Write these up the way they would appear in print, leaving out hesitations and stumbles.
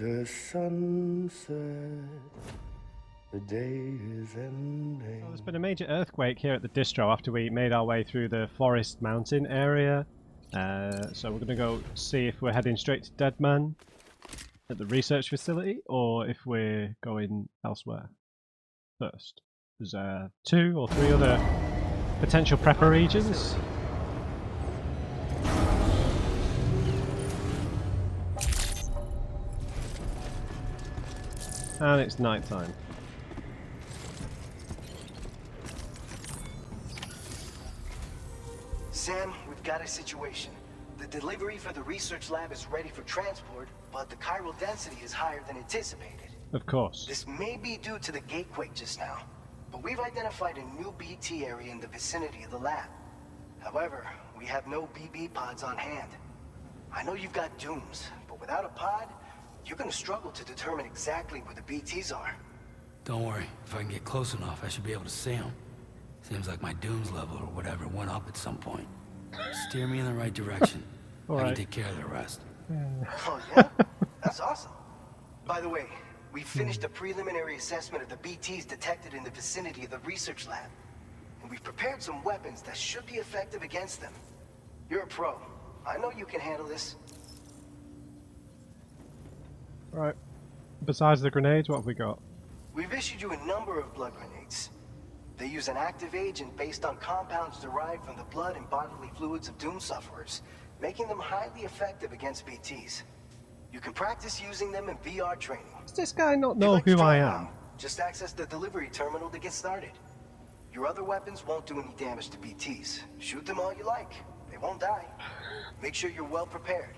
the sunset. The day is ending. Well, there's been a major earthquake here at the distro after we made our way through the forest mountain area. So we're going to go see if we're heading straight to Deadman at the research facility, or if we're going elsewhere first. There's 2 or 3 other potential prepper regions. And it's night time. Sam, we've got a situation. The delivery for the research lab is ready for transport, but the chiral density is higher than anticipated. Of course. This may be due to the gatequake just now, but we've identified a new BT area in the vicinity of the lab. However, we have no BB pods on hand. I know you've got dooms, but without a pod, you're gonna struggle to determine exactly where the BTs are. Don't worry, if I can get close enough, I should be able to see them. Seems like my dooms level or whatever went up at some point. Steer me in the right direction. I can take care of the rest. Oh yeah? That's awesome. By the way, we finished a preliminary assessment of the BTs detected in the vicinity of the research lab. And we've prepared some weapons that should be effective against them. You're a pro. I know you can handle this. Right. Besides the grenades, what have we got? We've issued you a number of blood grenades. They use an active agent based on compounds derived from the blood and bodily fluids of doom sufferers, making them highly effective against BTs. You can practice using them in VR training. Does this guy not know who I am? Just access the delivery terminal to get started. Your other weapons won't do any damage to BTs. Shoot them all you like. They won't die. Make sure you're well prepared.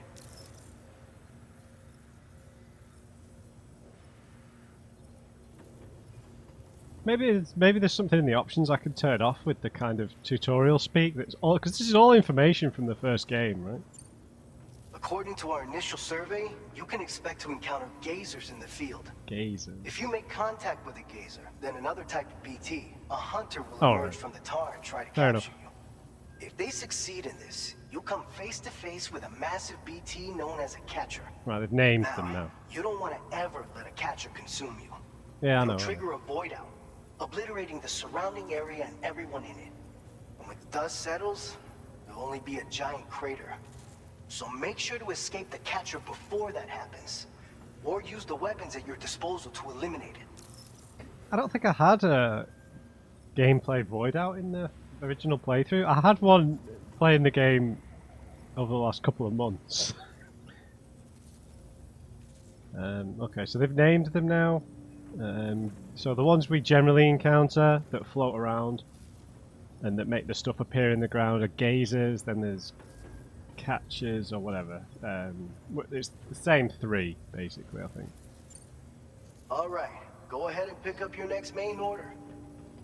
Maybe there's something in the options I could turn off with the kind of tutorial speak. That's all, because this is all information from the first game, right? According to our initial survey, you can expect to encounter gazers in the field. Gazers. If you make contact with a gazer, then another type of BT, a hunter will emerge from the tar and try to capture you. If they succeed in this, you'll come face to face with a massive BT known as a catcher. Right, they've named them now. You don't want to ever let a catcher consume you. Yeah, I know. You'll trigger a void out, obliterating the surrounding area and everyone in it. And when the dust settles, there'll only be a giant crater. So make sure to escape the catcher before that happens, or use the weapons at your disposal to eliminate it. I don't think I had a gameplay void out in the original playthrough. I had one playing the game over the last couple of months. Okay, so they've named them now. So the ones we generally encounter that float around and that make the stuff appear in the ground are gazers. Then there's catches or whatever. It's the same 3 basically, I think. Alright, go ahead and pick up your next main order.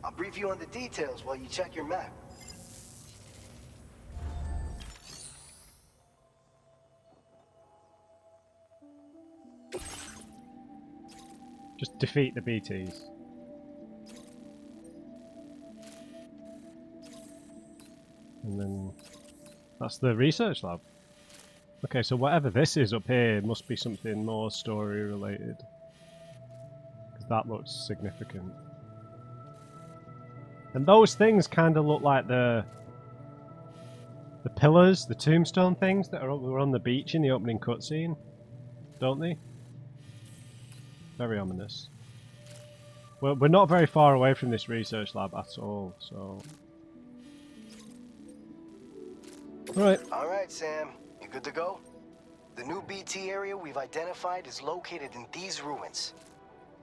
I'll brief you on the details while you check your map. Just defeat the BTs. And then that's the research lab. Okay, so whatever this is up here must be something more story related. Because that looks significant. And those things kind of look like the pillars, the tombstone things that were on the beach in the opening cutscene. Don't they? Very ominous. Well, we're not very far away from this research lab at all, so... Right. Alright, Sam. You good to go? The new BT area we've identified is located in these ruins.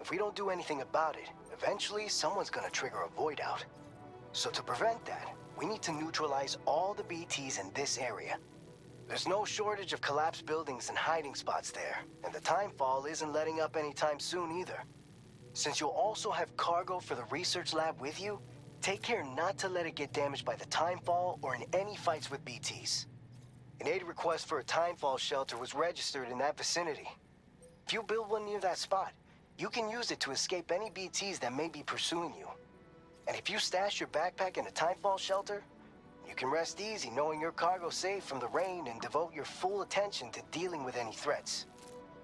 If we don't do anything about it, eventually someone's gonna trigger a void out. So to prevent that, we need to neutralize all the BTs in this area. There's no shortage of collapsed buildings and hiding spots there, and the timefall isn't letting up anytime soon either. Since you'll also have cargo for the research lab with you, take care not to let it get damaged by the timefall or in any fights with BTs. An aid request for a timefall shelter was registered in that vicinity. If you build one near that spot, you can use it to escape any BTs that may be pursuing you. And if you stash your backpack in a timefall shelter, you can rest easy knowing your cargo's safe from the rain and devote your full attention to dealing with any threats.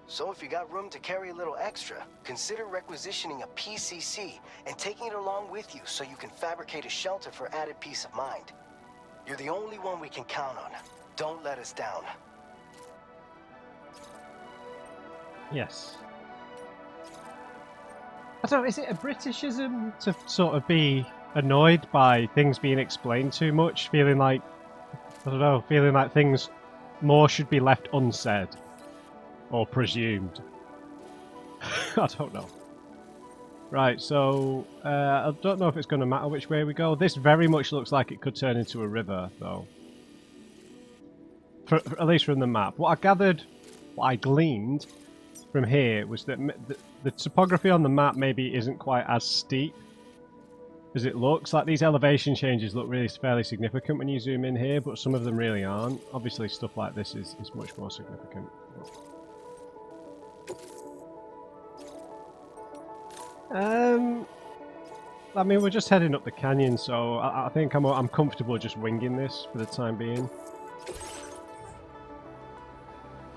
So if you got room to carry a little extra, consider requisitioning a PCC and taking it along with you so you can fabricate a shelter for added peace of mind. You're the only one we can count on. Don't let us down. Yes. I don't know, is it a Britishism to sort of be annoyed by things being explained too much? Feeling like, I don't know, feeling like things more should be left unsaid. Or presumed. I don't know. Right, so I don't know if it's going to matter which way we go. This very much looks like it could turn into a river, though. At least from the map. What I gathered, what I gleaned from here was that the topography on the map maybe isn't quite as steep as it looks. Like these elevation changes look really fairly significant when you zoom in here, but some of them really aren't. Obviously stuff like this is much more significant. I mean, we're just heading up the canyon, so I think I'm comfortable just winging this for the time being.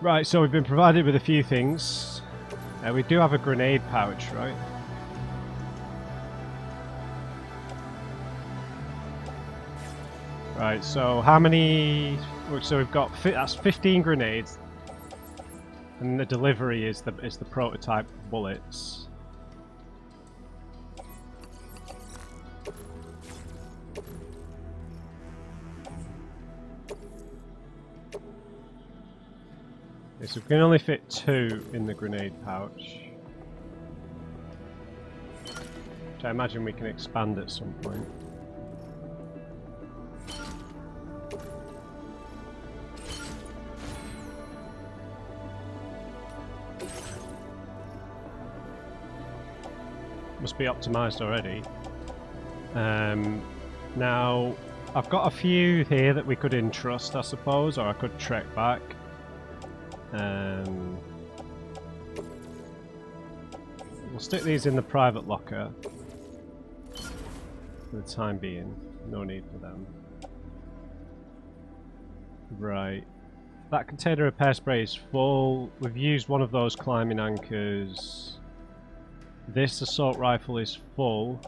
Right, so we've been provided with a few things. We do have a grenade pouch, right? Right, so how many... So we've got... That's 15 grenades. And the delivery is the prototype bullets. Okay, so we can only fit 2 in the grenade pouch. Which I imagine we can expand at some point. Must be optimized already. Now, I've got a few here that we could entrust, I suppose, or I could trek back. We'll stick these in the private locker for the time being. No need for them. Right. That container repair spray is full. We've used one of those climbing anchors. This assault rifle is full.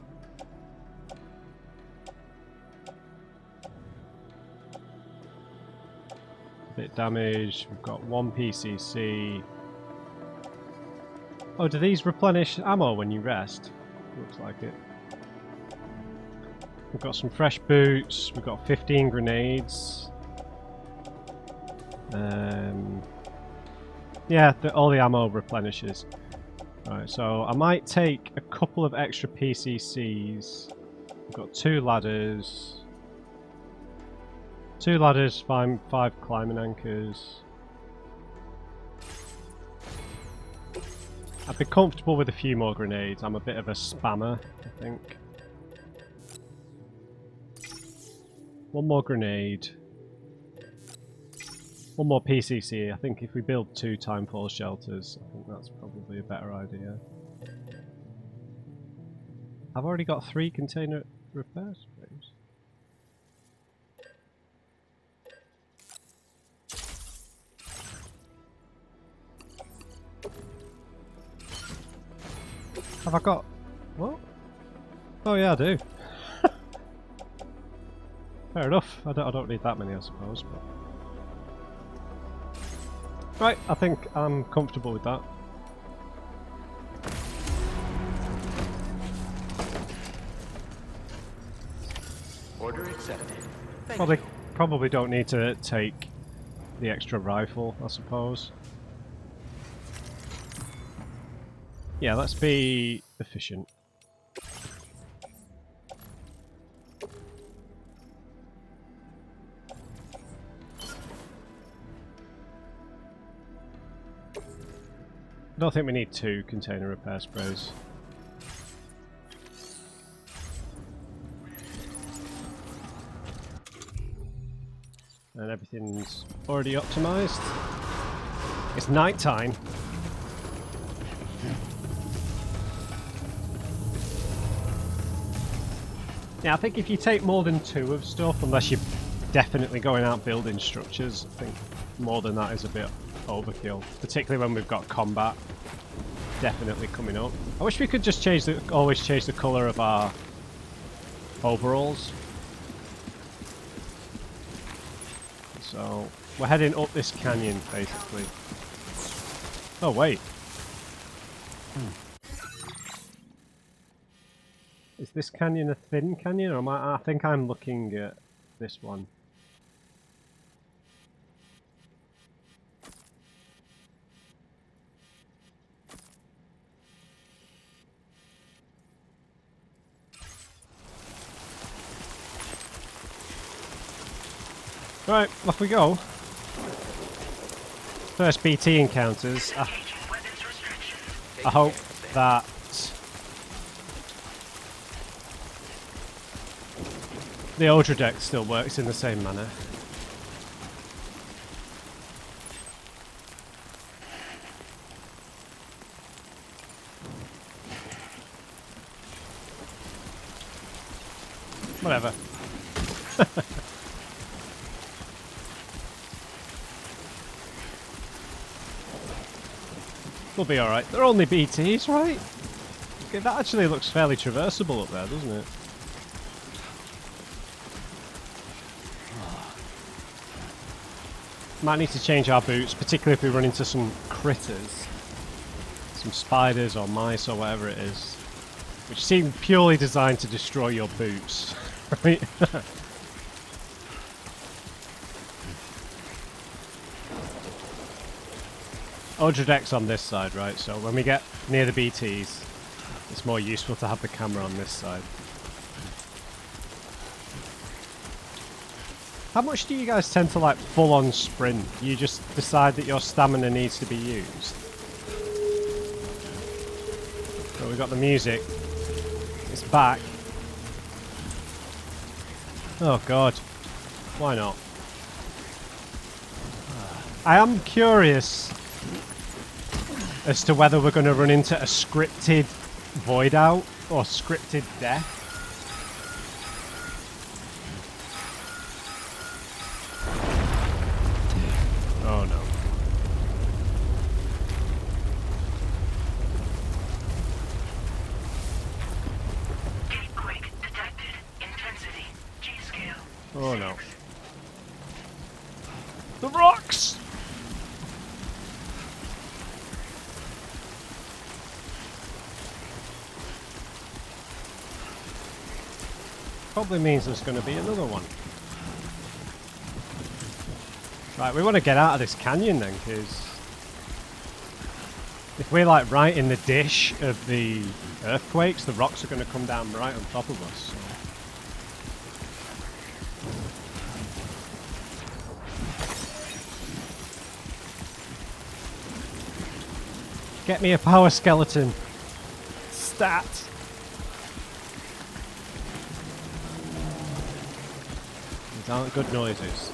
Bit damaged. We've got 1 PCC. Oh, do these replenish ammo when you rest? Looks like it. We've got some fresh boots. We've got 15 grenades. Yeah, all the ammo replenishes. Right, so I might take a couple of extra PCCs. We've got 2 ladders. 2 ladders, 5 climbing anchors. I'd be comfortable with a few more grenades. I'm a bit of a spammer, I think. 1 more grenade. 1 more PCC. I think if we build 2 timefall shelters, I think that's probably a better idea. I've already got 3 container repair sprays. Have I got... What? Oh yeah, I do. Fair enough. I don't need that many, I suppose. But... Right, I think I'm comfortable with that. Order accepted. Probably don't need to take the extra rifle, I suppose. Yeah, let's be efficient. I don't think we need 2 container repair sprays. And everything's already optimized. It's night time. Yeah, I think if you take more than 2 of stuff, unless you're definitely going out building structures, I think more than that is a bit overkill, particularly when we've got combat definitely coming up. I wish we could just change always change the colour of our overalls. So we're heading up this canyon basically. Oh wait. Is this canyon a thin canyon, or I think I'm looking at this one. Right, off we go. First BT encounters. I hope that the Odra deck still works in the same manner. Whatever. We'll be alright. They're only BTs, right? Okay, that actually looks fairly traversable up there, doesn't it? Might need to change our boots, particularly if we run into some critters. Some spiders or mice or whatever it is. Which seem purely designed to destroy your boots. Right? Odra deck's on this side, right? So when we get near the BTs, it's more useful to have the camera on this side. How much do you guys tend to like full-on sprint? You just decide that your stamina needs to be used? So we've got the music. It's back. Oh god. Why not? I am curious as to whether we're going to run into a scripted void out or scripted death. Oh no. Earthquake detected. Intensity G-scale. Oh no. The rocks! Probably means there's going to be another one. Right, we want to get out of this canyon then, because if we're like right in the dish of the earthquakes, the rocks are going to come down right on top of us. So. Get me a power skeleton. Stat. These aren't good noises.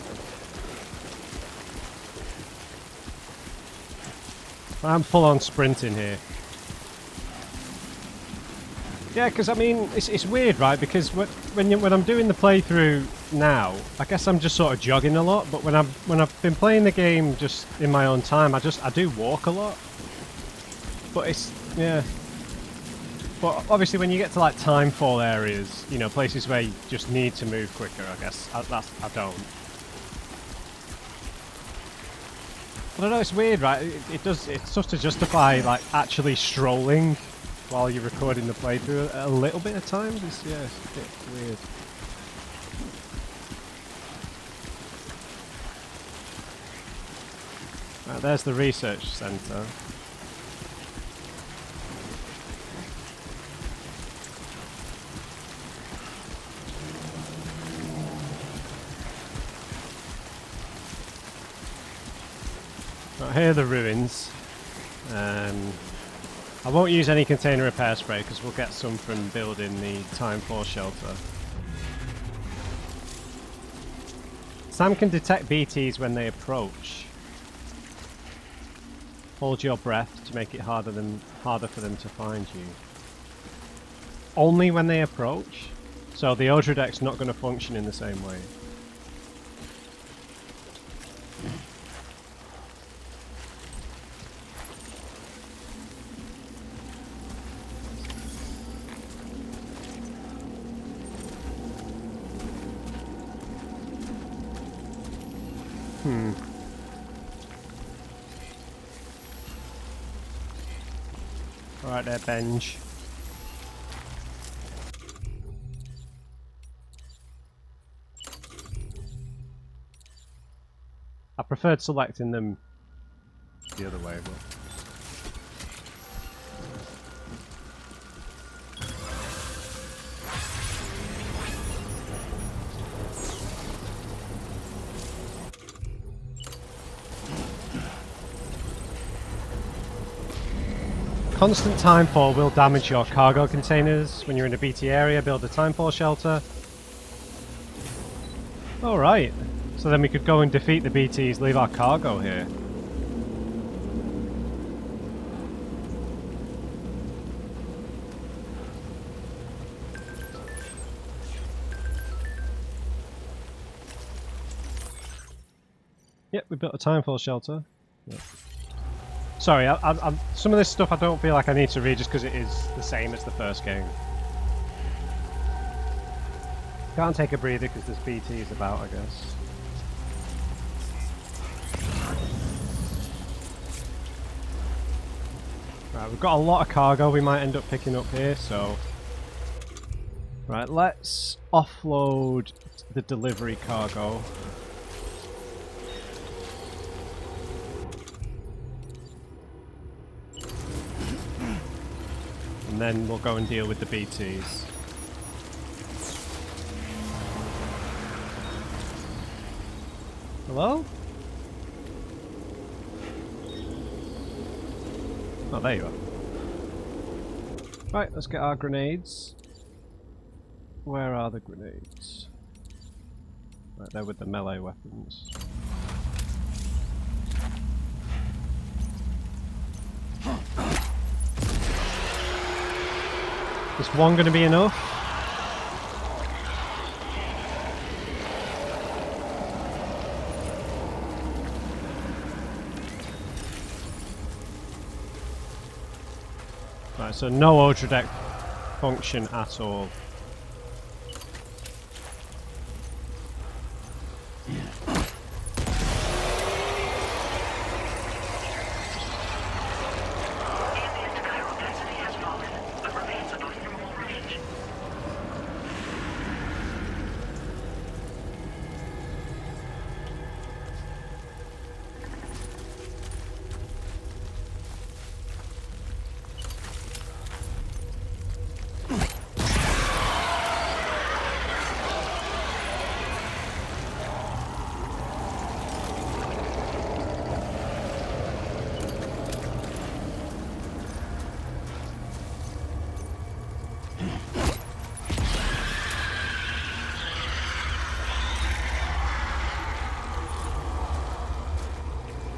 I'm full on sprinting here. Yeah, because I mean, it's weird, right? Because when I'm doing the playthrough now, I guess I'm just sort of jogging a lot. But when I've been playing the game just in my own time, I do walk a lot. But it's yeah. But obviously, when you get to like timefall areas, you know, places where you just need to move quicker, I guess I don't. But I know it's weird, right? It's tough to justify like actually strolling while you're recording the playthrough a little bit of times. It's a bit weird. Right, there's the research centre. Right, here are the ruins. I won't use any container repair spray because we'll get some from building the Time 4 shelter. Sam can detect BTs when they approach. Hold your breath to make it harder for them to find you. Only when they approach? So the Odra deck's not going to function in the same way. Alright there, Benj. I preferred selecting them the other way, but... Constant timefall will damage your cargo containers. When you're in a BT area, build a timefall shelter. Alright, so then we could go and defeat the BTs, leave our cargo here. Yep, we built a timefall shelter. Yep. Sorry, some of this stuff I don't feel like I need to read just because it is the same as the first game. Can't take a breather because there's BTs about, I guess. Right, we've got a lot of cargo we might end up picking up here, so... Right, let's offload the delivery cargo. And then we'll go and deal with the BTs. Hello? Oh, there you are. Right, let's get our grenades. Where are the grenades? Right, they're with the melee weapons. Is one going to be enough? Right, so no Ultra Deck function at all.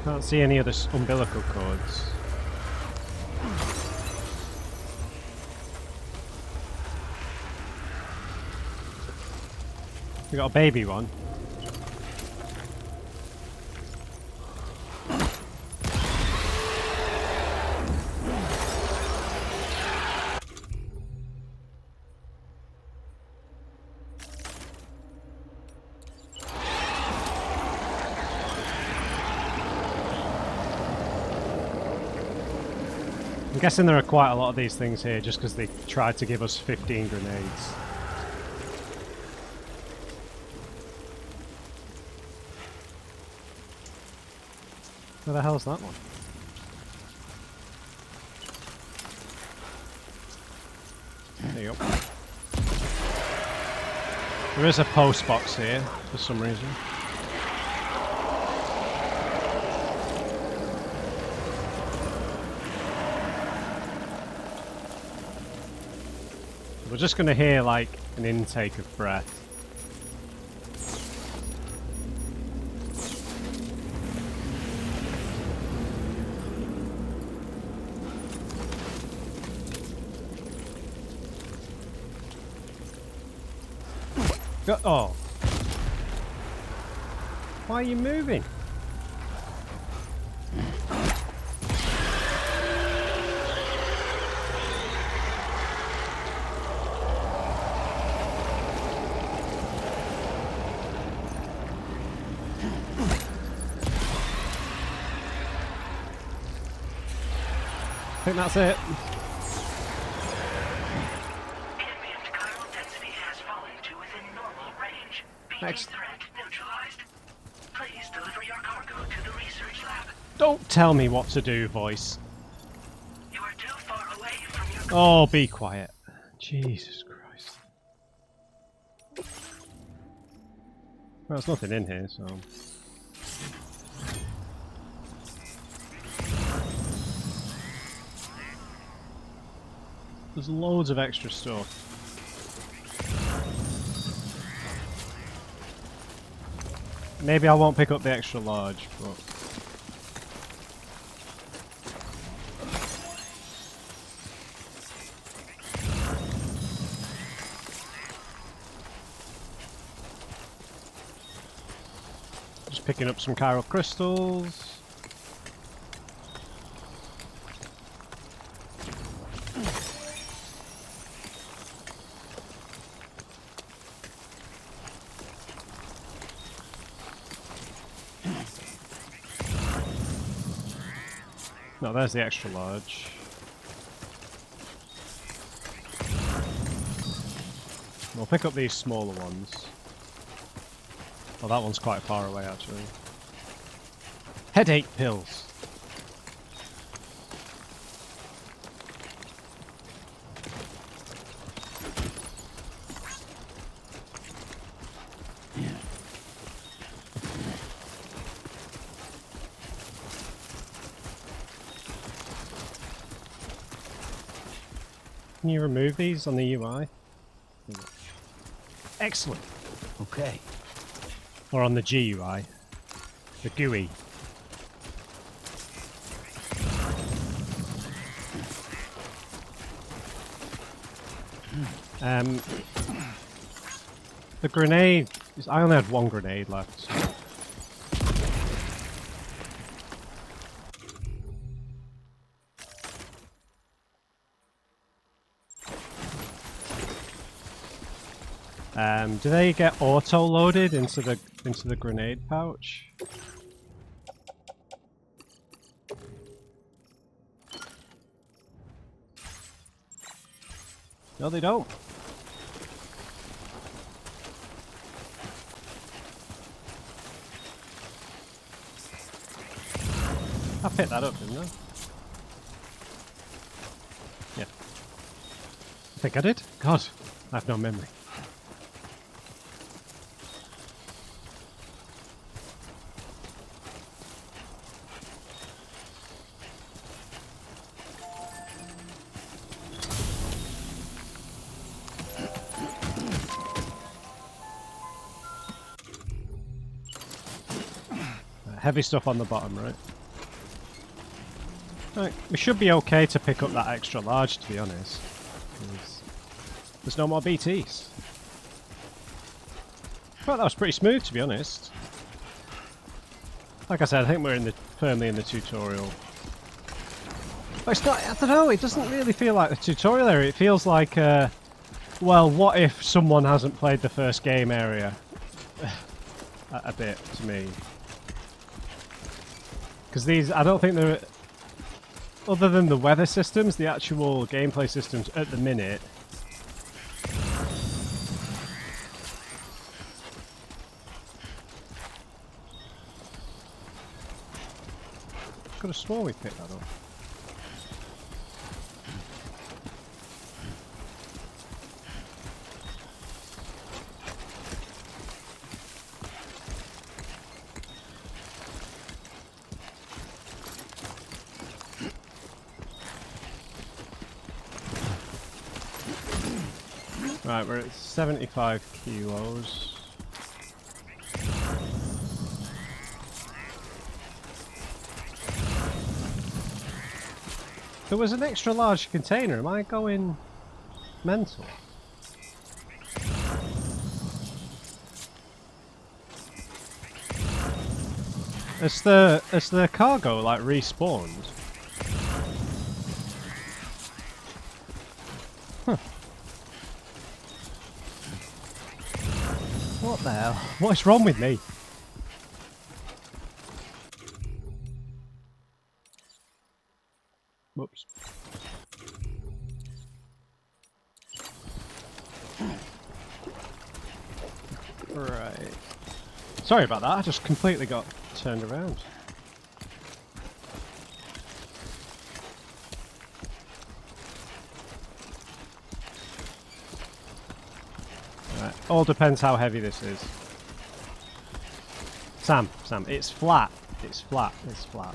Can't see any other umbilical cords. We got a baby one. I'm guessing there are quite a lot of these things here just because they tried to give us 15 grenades. Where the hell's that one? There you go. There is a post box here for some reason. We're just going to hear like an intake of breath. Oh. Why are you moving? I think that's it. Next. Threat neutralized. Please deliver your cargo to the research lab. Don't tell me what to do, voice. You are too far away from your... Oh, be quiet. Jesus Christ. Well, there's nothing in here, so... There's loads of extra stuff. Maybe I won't pick up the extra large, but... Just picking up some chiral crystals. No, there's the extra large. We'll pick up these smaller ones. Oh, that one's quite far away, actually. Headache pills! Can you remove these on the UI? Excellent! Okay. Or on the GUI. The GUI. The grenade... I only had one grenade left. So. Do they get auto-loaded into the grenade pouch? No, they don't. I picked that up, didn't I? Yeah. I think I did. God, I have no memory. Heavy stuff on the bottom, right? Right, we should be okay to pick up that extra large, to be honest. There's no more BTs. Well, that was pretty smooth, to be honest. Like I said, I think we're firmly in the tutorial. But it's not, I don't know, it doesn't really feel like the tutorial area. It feels like, well, what if someone hasn't played the first game area? A bit, to me. Because these, I don't think they're... Other than the weather systems, the actual gameplay systems at the minute... Could have sworn we picked that up. Right, we're at 75 kilos. There was an extra large container. Am I going mental? Has the cargo like respawned? Huh. What the hell? What is wrong with me? Whoops. Right. Sorry about that, I just completely got turned around. Right. All depends how heavy this is. Sam, it's flat. It's flat. It's flat.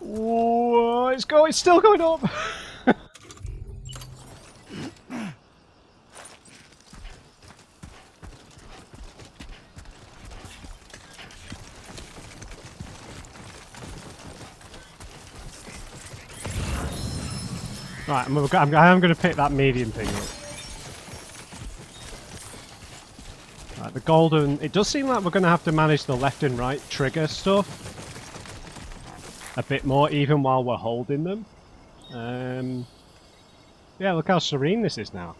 Whoa, it's still going up. Right, I am going to pick that medium thing up. Right, the golden... It does seem like we're going to have to manage the left and right trigger stuff a bit more, even while we're holding them. Yeah, look how serene this is now.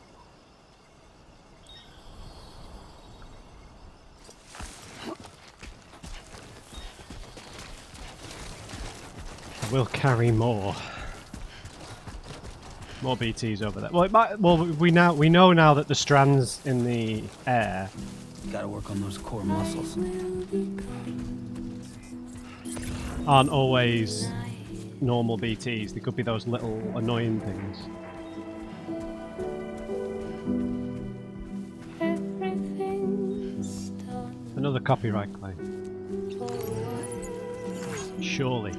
We'll carry more. More BTs over there. Well, it might, well, we know now that the strands in the air. You gotta work on those core muscles. Aren't always normal BTs. They could be those little annoying things. Another copyright claim. Surely.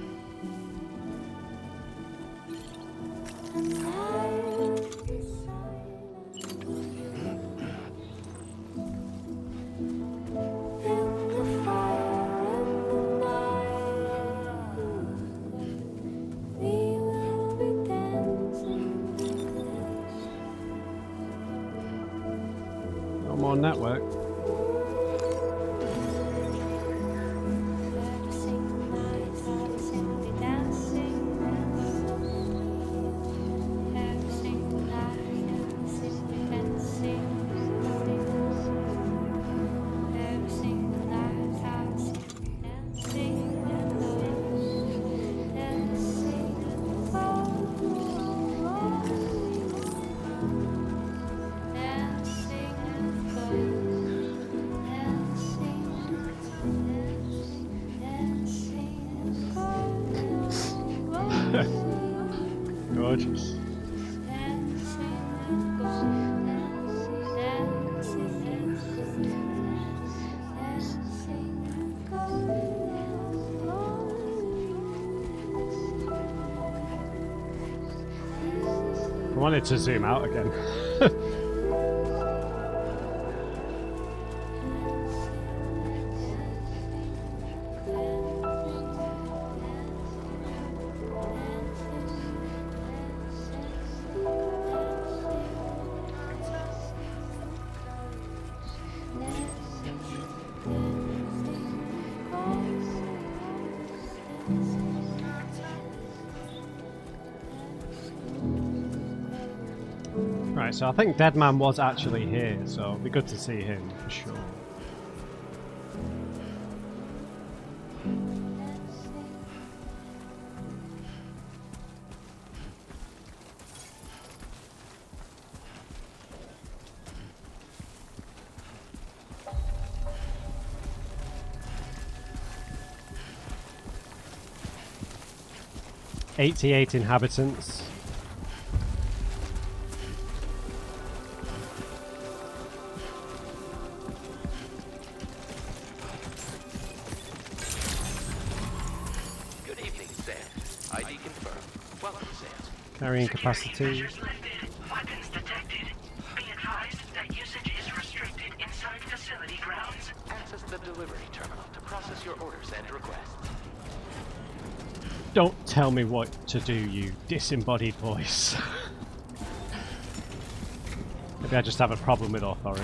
No more network. Gorgeous. I wanted to zoom out again. Right, so I think Deadman was actually here, so it'd be good to see him for sure. "88 inhabitants." Carrying capacity. Weapons detected. Be advised that usage is restricted inside facility grounds. Access the delivery terminal to process your orders and requests. Don't tell me what to do, you disembodied voice. Maybe I just have a problem with authority.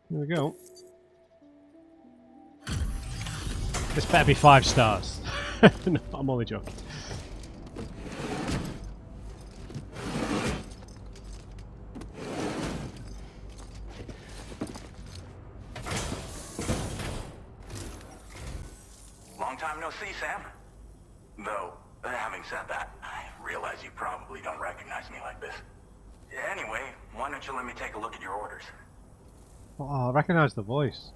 Here we go. This better be 5 stars. No, I'm only joking. time no see, Sam. Though, having said that, I realize you probably don't recognize me like this. Anyway, why don't you let me take a look at your orders? Oh, I recognise the voice.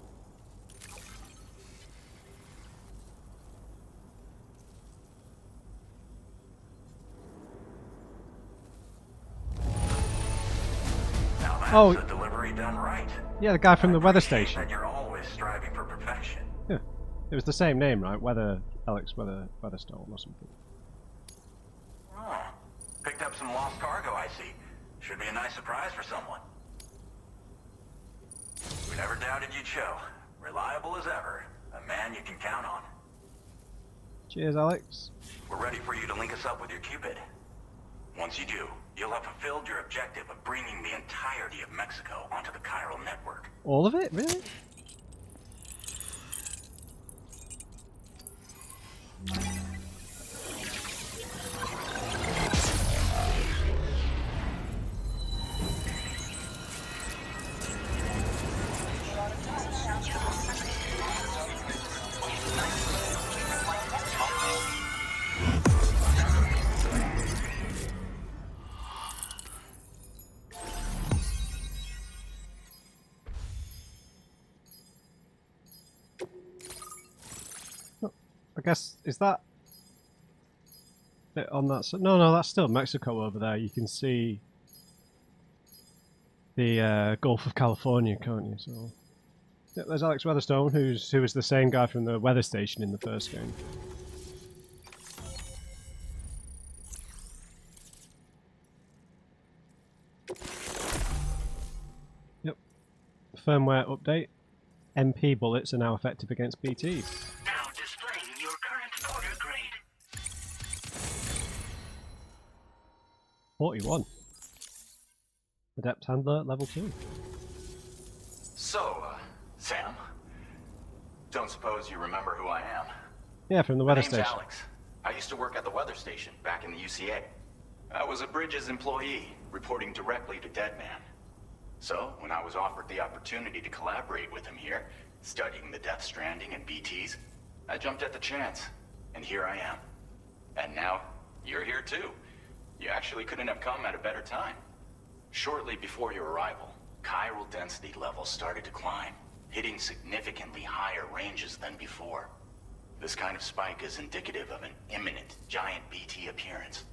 Now that's Oh. a delivery done right. Yeah, the guy from the I weather appreciate station. that you're always striving for perfection. Yeah. It was the same name, right? Weatherstone or something. Oh, picked up some lost cargo, I see. Should be a nice surprise for someone. We never doubted you'd show. Reliable as ever. A man you can count on. Cheers, Alex. We're ready for you to link us up with your Cupid. Once you do, you'll have fulfilled your objective of bringing the entirety of Mexico onto the chiral network. All of it? Really? I guess, is that bit on that side? No, that's still Mexico over there. You can see the Gulf of California, can't you? So, yeah, there's Alex Weatherstone, who was the same guy from the weather station in the first game. Yep. Firmware update. MP bullets are now effective against BTs. Now displaying your current order grade. 41. Adept Handler, level 2. So, Sam, don't suppose you remember who I am? Yeah, from the My weather name's station. Alex. I used to work at the weather station back in the UCA. I was a Bridges employee, reporting directly to Deadman. So, when I was offered the opportunity to collaborate with him here, studying the Death Stranding and BTs, I jumped at the chance, and here I am. And now, you're here too. You actually couldn't have come at a better time. Shortly before your arrival, chiral density levels started to climb, hitting significantly higher ranges than before. This kind of spike is indicative of an imminent giant BT appearance.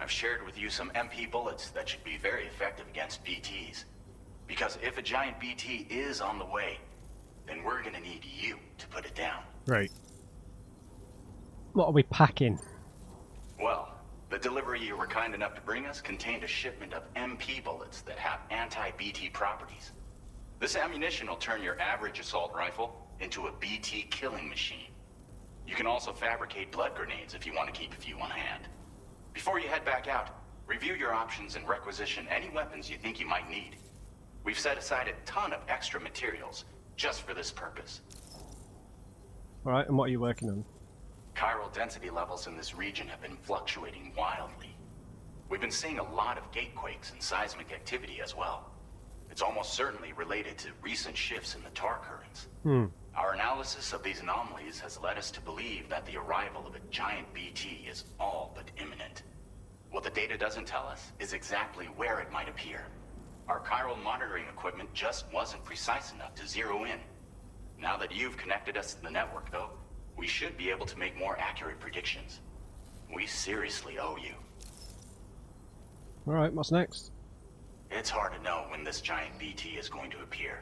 I've shared with you some MP bullets that should be very effective against BTs. Because if a giant BT is on the way, then we're gonna need you to put it down. Right. What are we packing? Well, the delivery you were kind enough to bring us contained a shipment of MP bullets that have anti-BT properties. This ammunition will turn your average assault rifle into a BT killing machine. You can also fabricate blood grenades if you want to keep a few on hand. Before you head back out, review your options and requisition any weapons you think you might need. We've set aside a ton of extra materials just for this purpose. Alright, and what are you working on? Chiral density levels in this region have been fluctuating wildly. We've been seeing a lot of gatequakes and seismic activity as well. It's almost certainly related to recent shifts in the tar currents. Our analysis of these anomalies has led us to believe that the arrival of a giant BT is all but imminent. What the data doesn't tell us is exactly where it might appear. Our chiral monitoring equipment just wasn't precise enough to zero in. Now that you've connected us to the network, though, we should be able to make more accurate predictions. We seriously owe you. Alright, what's next? It's hard to know when this giant BT is going to appear.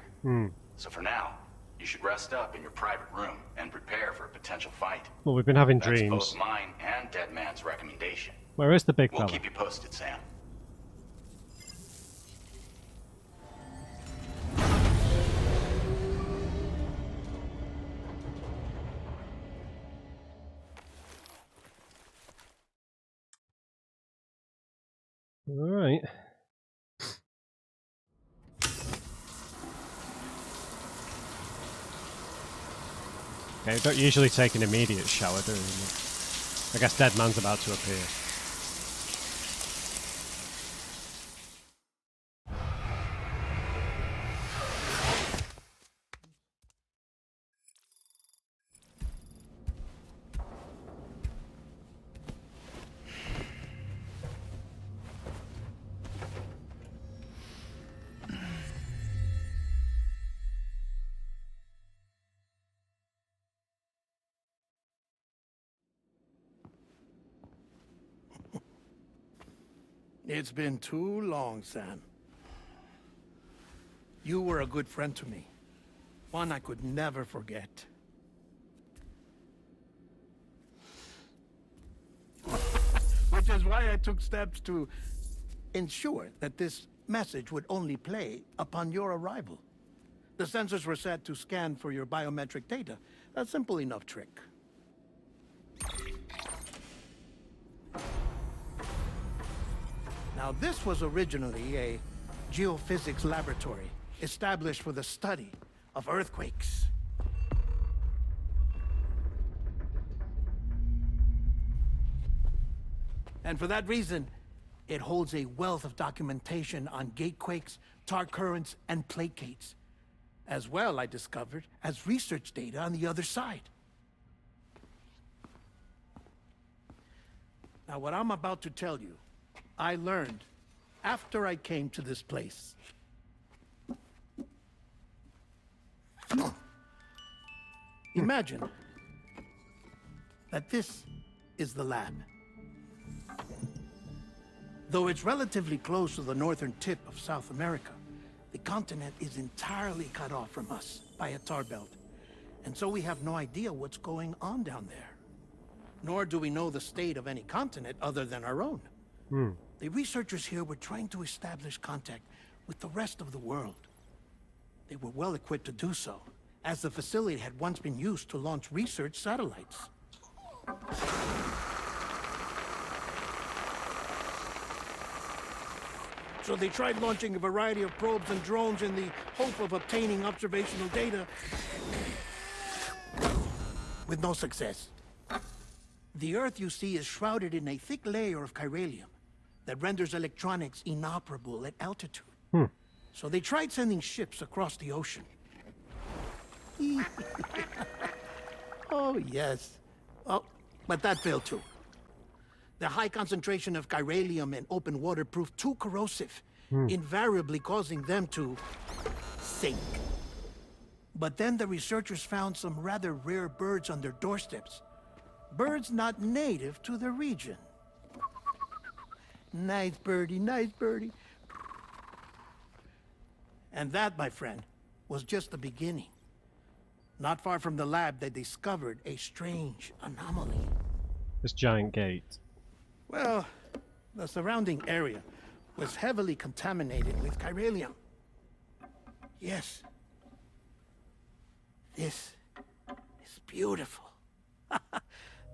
So for now, you should rest up in your private room and prepare for a potential fight. Well, we've been having That's dreams. both mine and Deadman's recommendation. Where is the big We'll fella? keep you posted, Sam. Alright. Okay, we don't usually take an immediate shower, do we? I guess Deadman's about to appear. It's been too long, Sam. You were a good friend to me. One I could never forget. Which is why I took steps to ensure that this message would only play upon your arrival. The sensors were set to scan for your biometric data. A simple enough trick. Now, this was originally a geophysics laboratory established for the study of earthquakes. And for that reason, it holds a wealth of documentation on gatequakes, tar currents, and placates. As well, I discovered, as research data on the other side. Now, what I'm about to tell you, I learned after I came to this place. Imagine that this is the lab. Though it's relatively close to the northern tip of South America, the continent is entirely cut off from us by a tar belt. And so we have no idea what's going on down there. Nor do we know the state of any continent other than our own. The researchers here were trying to establish contact with the rest of the world. They were well equipped to do so, as the facility had once been used to launch research satellites. So they tried launching a variety of probes and drones in the hope of obtaining observational data, with no success. The Earth, you see, is shrouded in a thick layer of chiralium that renders electronics inoperable at altitude. So they tried sending ships across the ocean. Oh, yes. Oh, but that failed too. The high concentration of chiralium in open water proved too corrosive, invariably causing them to sink. But then the researchers found some rather rare birds on their doorsteps. Birds not native to the region. Nice birdie, nice birdie. And that, my friend, was just the beginning. Not far from the lab, they discovered a strange anomaly. This giant gate. Well, the surrounding area was heavily contaminated with chiralium. Yes. This is beautiful.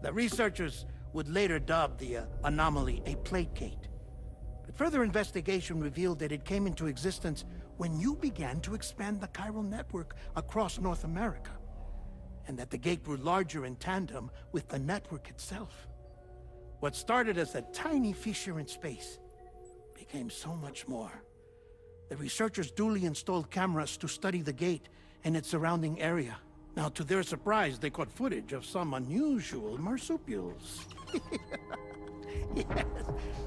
The researchers would later dub the anomaly a plate gate. But further investigation revealed that it came into existence when you began to expand the chiral network across North America, and that the gate grew larger in tandem with the network itself. What started as a tiny fissure in space became so much more. The researchers duly installed cameras to study the gate and its surrounding area. Now, to their surprise, they caught footage of some unusual marsupials. Yes,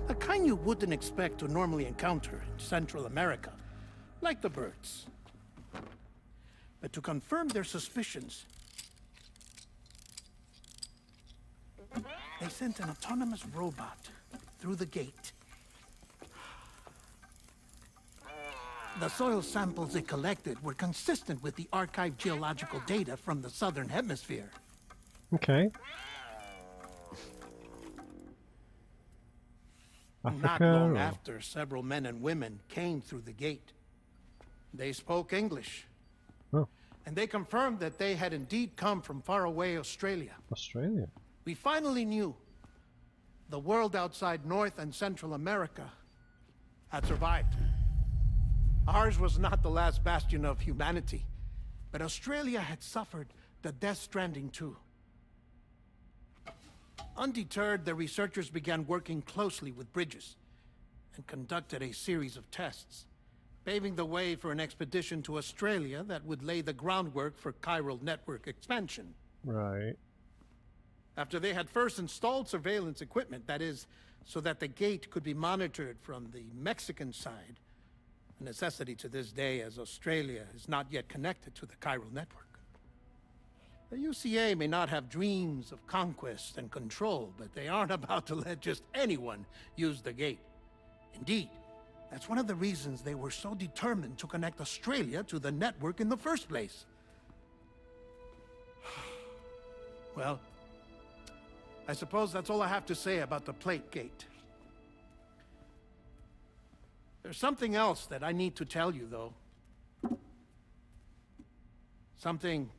a kind you wouldn't expect to normally encounter in Central America, like the birds. But to confirm their suspicions, they sent an autonomous robot through the gate. The soil samples it collected were consistent with the archived geological data from the southern hemisphere. Okay. Not long after, several men and women came through the gate. They spoke English. Oh. And they confirmed that they had indeed come from faraway Australia. Australia? We finally knew the world outside North and Central America had survived. Ours was not the last bastion of humanity, but Australia had suffered the death stranding too. Undeterred, the researchers began working closely with Bridges and conducted a series of tests, paving the way for an expedition to Australia that would lay the groundwork for chiral network expansion. Right. After they had first installed surveillance equipment, that is, so that the gate could be monitored from the Mexican side, a necessity to this day as Australia is not yet connected to the chiral network. The UCA may not have dreams of conquest and control, but they aren't about to let just anyone use the gate. Indeed, that's one of the reasons they were so determined to connect Australia to the network in the first place. Well, I suppose that's all I have to say about the plate gate. There's something else that I need to tell you, though. Something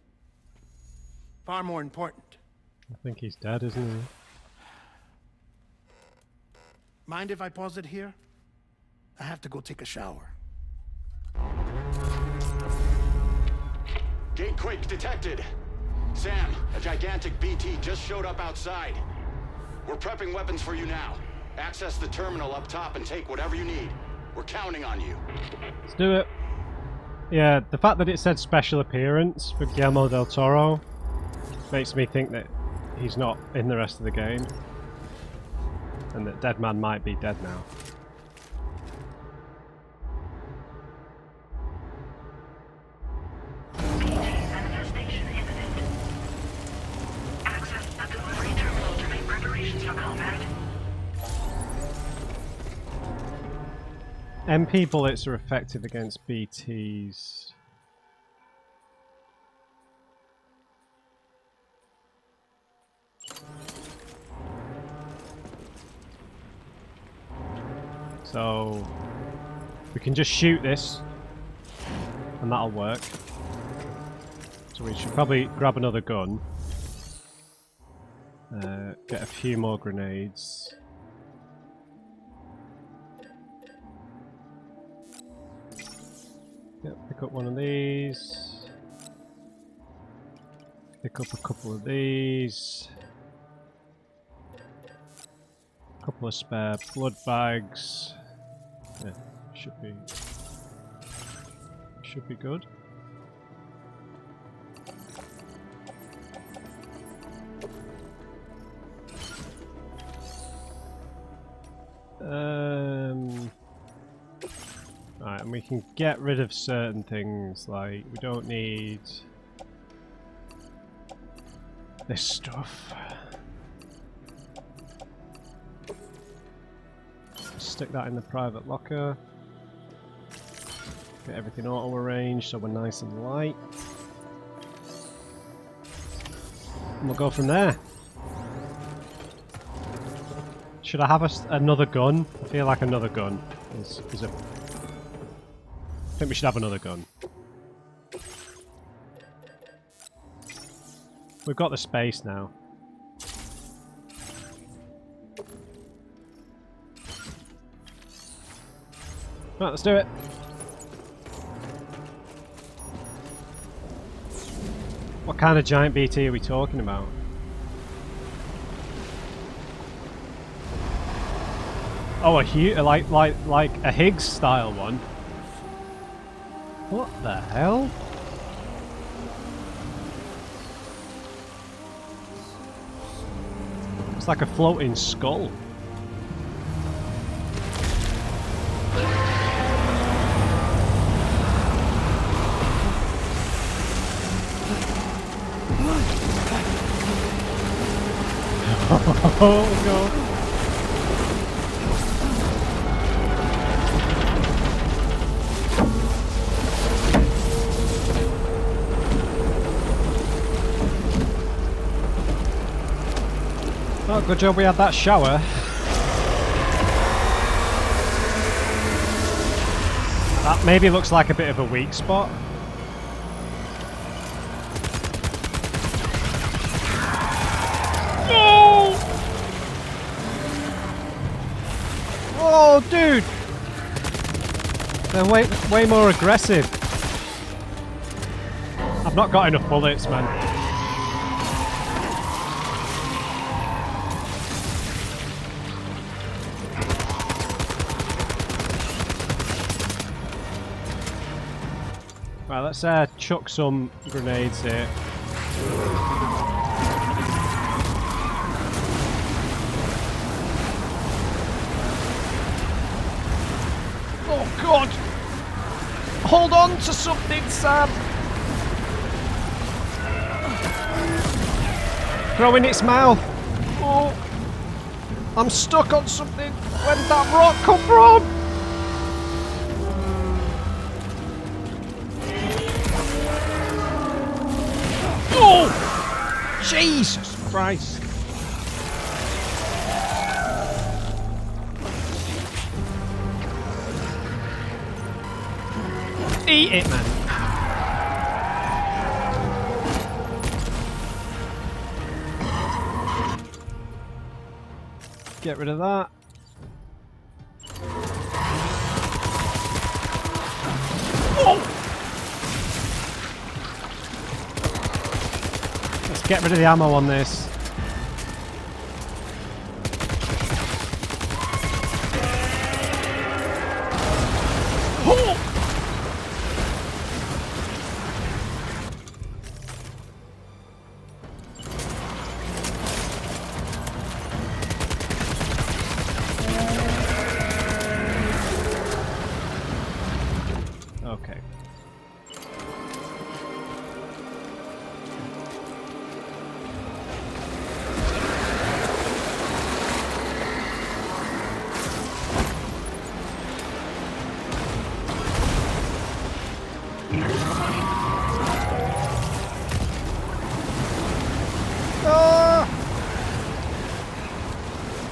far more important. I think he's dead, isn't he? Mind if I pause it here? I have to go take a shower. Gate quake detected. Sam, a gigantic BT just showed up outside. We're prepping weapons for you now. Access the terminal up top and take whatever you need. We're counting on you. Let's do it. Yeah, the fact that it said special appearance for Guillermo del Toro makes me think that he's not in the rest of the game. And that Deadman might be dead now. Manifestation imminent. Access the delivery terminal to make preparations for combat. MP bullets are effective against BTs. So we can just shoot this and that'll work. So we should probably grab another gun. Get a few more grenades. Yep, pick up one of these. Pick up a couple of these. Couple of spare blood bags. Yeah, should be good. Right, and we can get rid of certain things, like we don't need this stuff. Stick that in the private locker. Get everything auto arranged so we're nice and light. And we'll go from there. Should I have another gun? I feel like another gun is a... I think we should have another gun. We've got the space now. Right, let's do it. What kind of giant BT are we talking about? Oh, like a Higgs style one. What the hell? It's like a floating skull. Oh god. Oh, good job we had that shower. That maybe looks like a bit of a weak spot. No! Oh, dude! They're way more aggressive. I've not got enough bullets, man. Right, let's chuck some grenades here. Oh god! Hold on to something, Sam! Throw in its mouth! Oh! I'm stuck on something. Where did that rock come from? Oh! Jesus Christ. Eat it, man. Get rid of that. Oh! Let's get rid of the ammo on this. Oh! Okay.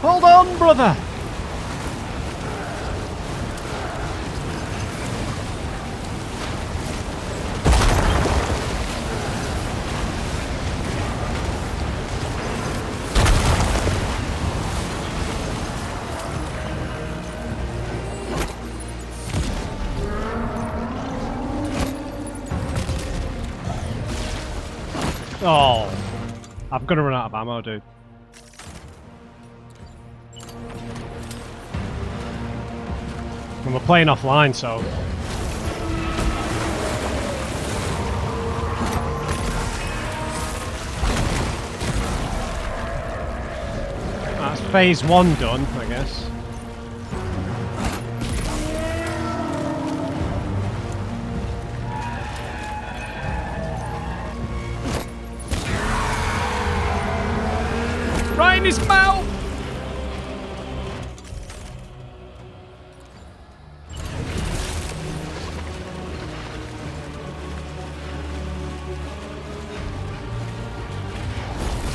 Hold on, brother! Oh, I'm gonna run out of ammo, dude. And we're playing offline, so... That's phase 1 done, I guess. Right in his mouth!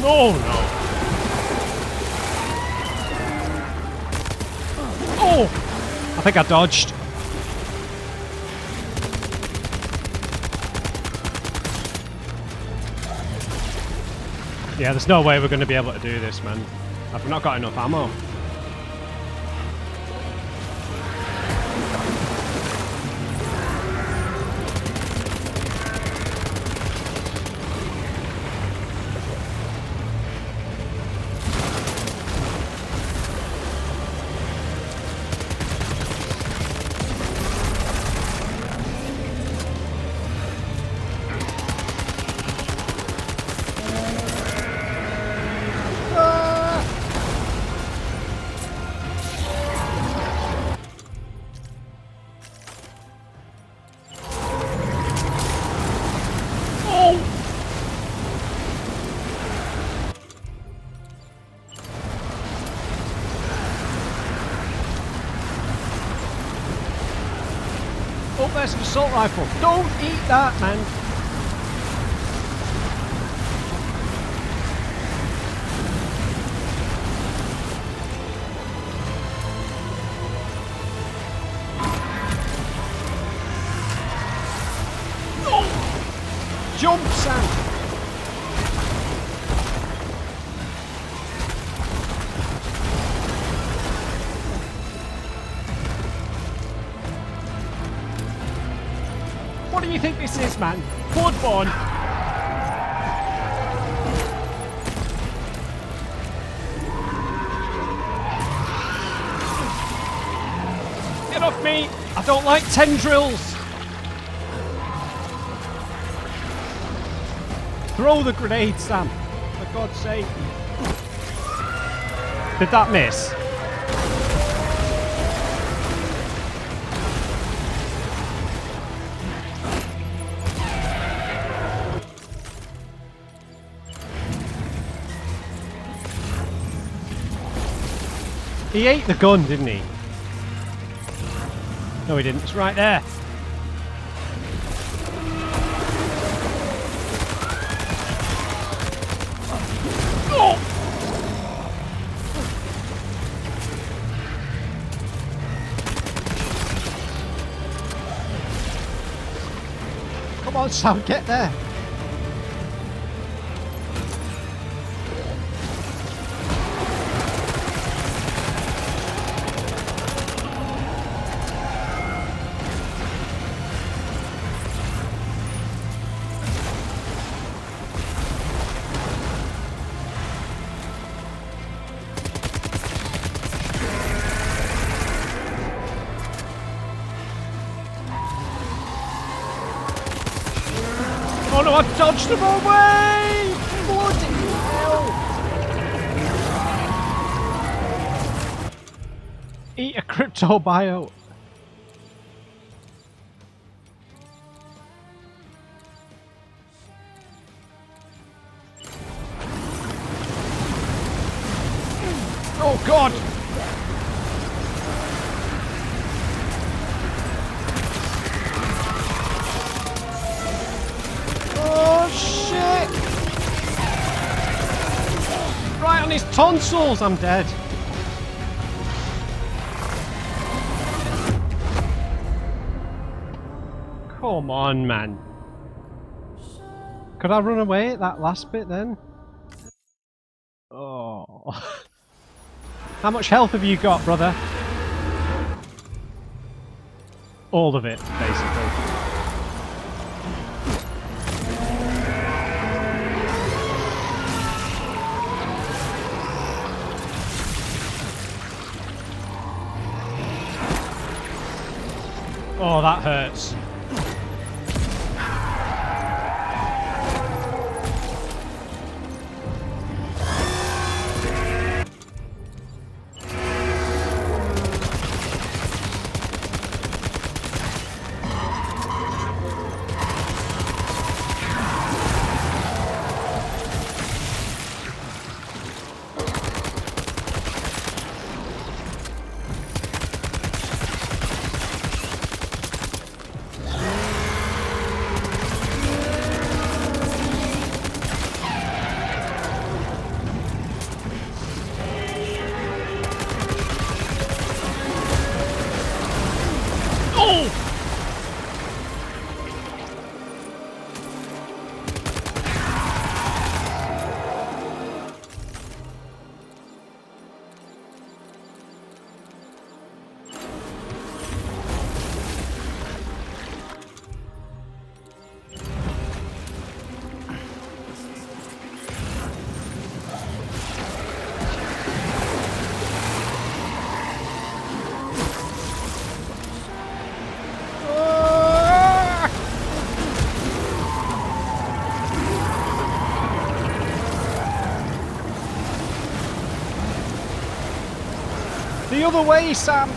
Oh no! Oh! I think I dodged. Yeah, there's no way we're going to be able to do this, man. I've not got enough ammo. Oh, there's an assault rifle. Don't eat that, man. No! Jump, Sam. What do you think this is, man? Bloodborne? Get off me! I don't like tendrils! Throw the grenade, Sam! For God's sake. Did that miss? He ate the gun, didn't he? No, he didn't. It's right there. Oh! Come on, Sam, get there. Oh no, I dodged him away! Bloody hell! Eat a crypto bio. Oh god! Oh shit! Right on his tonsils, I'm dead. Come on, man. Could I run away at that last bit then? Oh. How much health have you got, brother? All of it, basically. Oh, that hurts. The other way, Sam!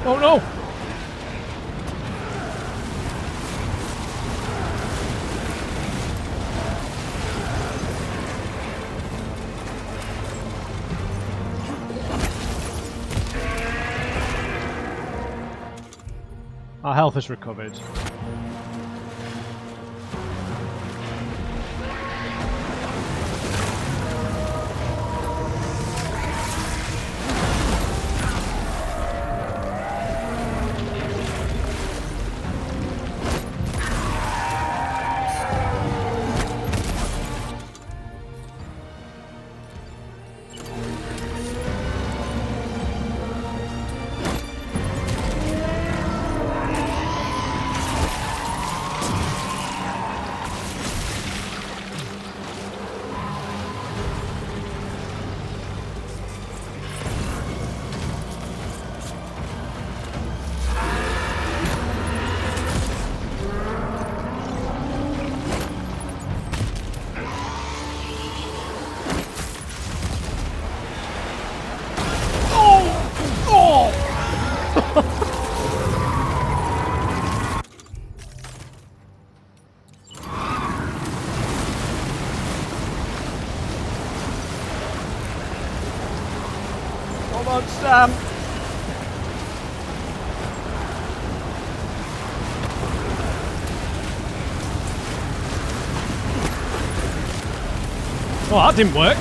Oh no! Our health has recovered. Come on, Sam. Oh, that didn't work.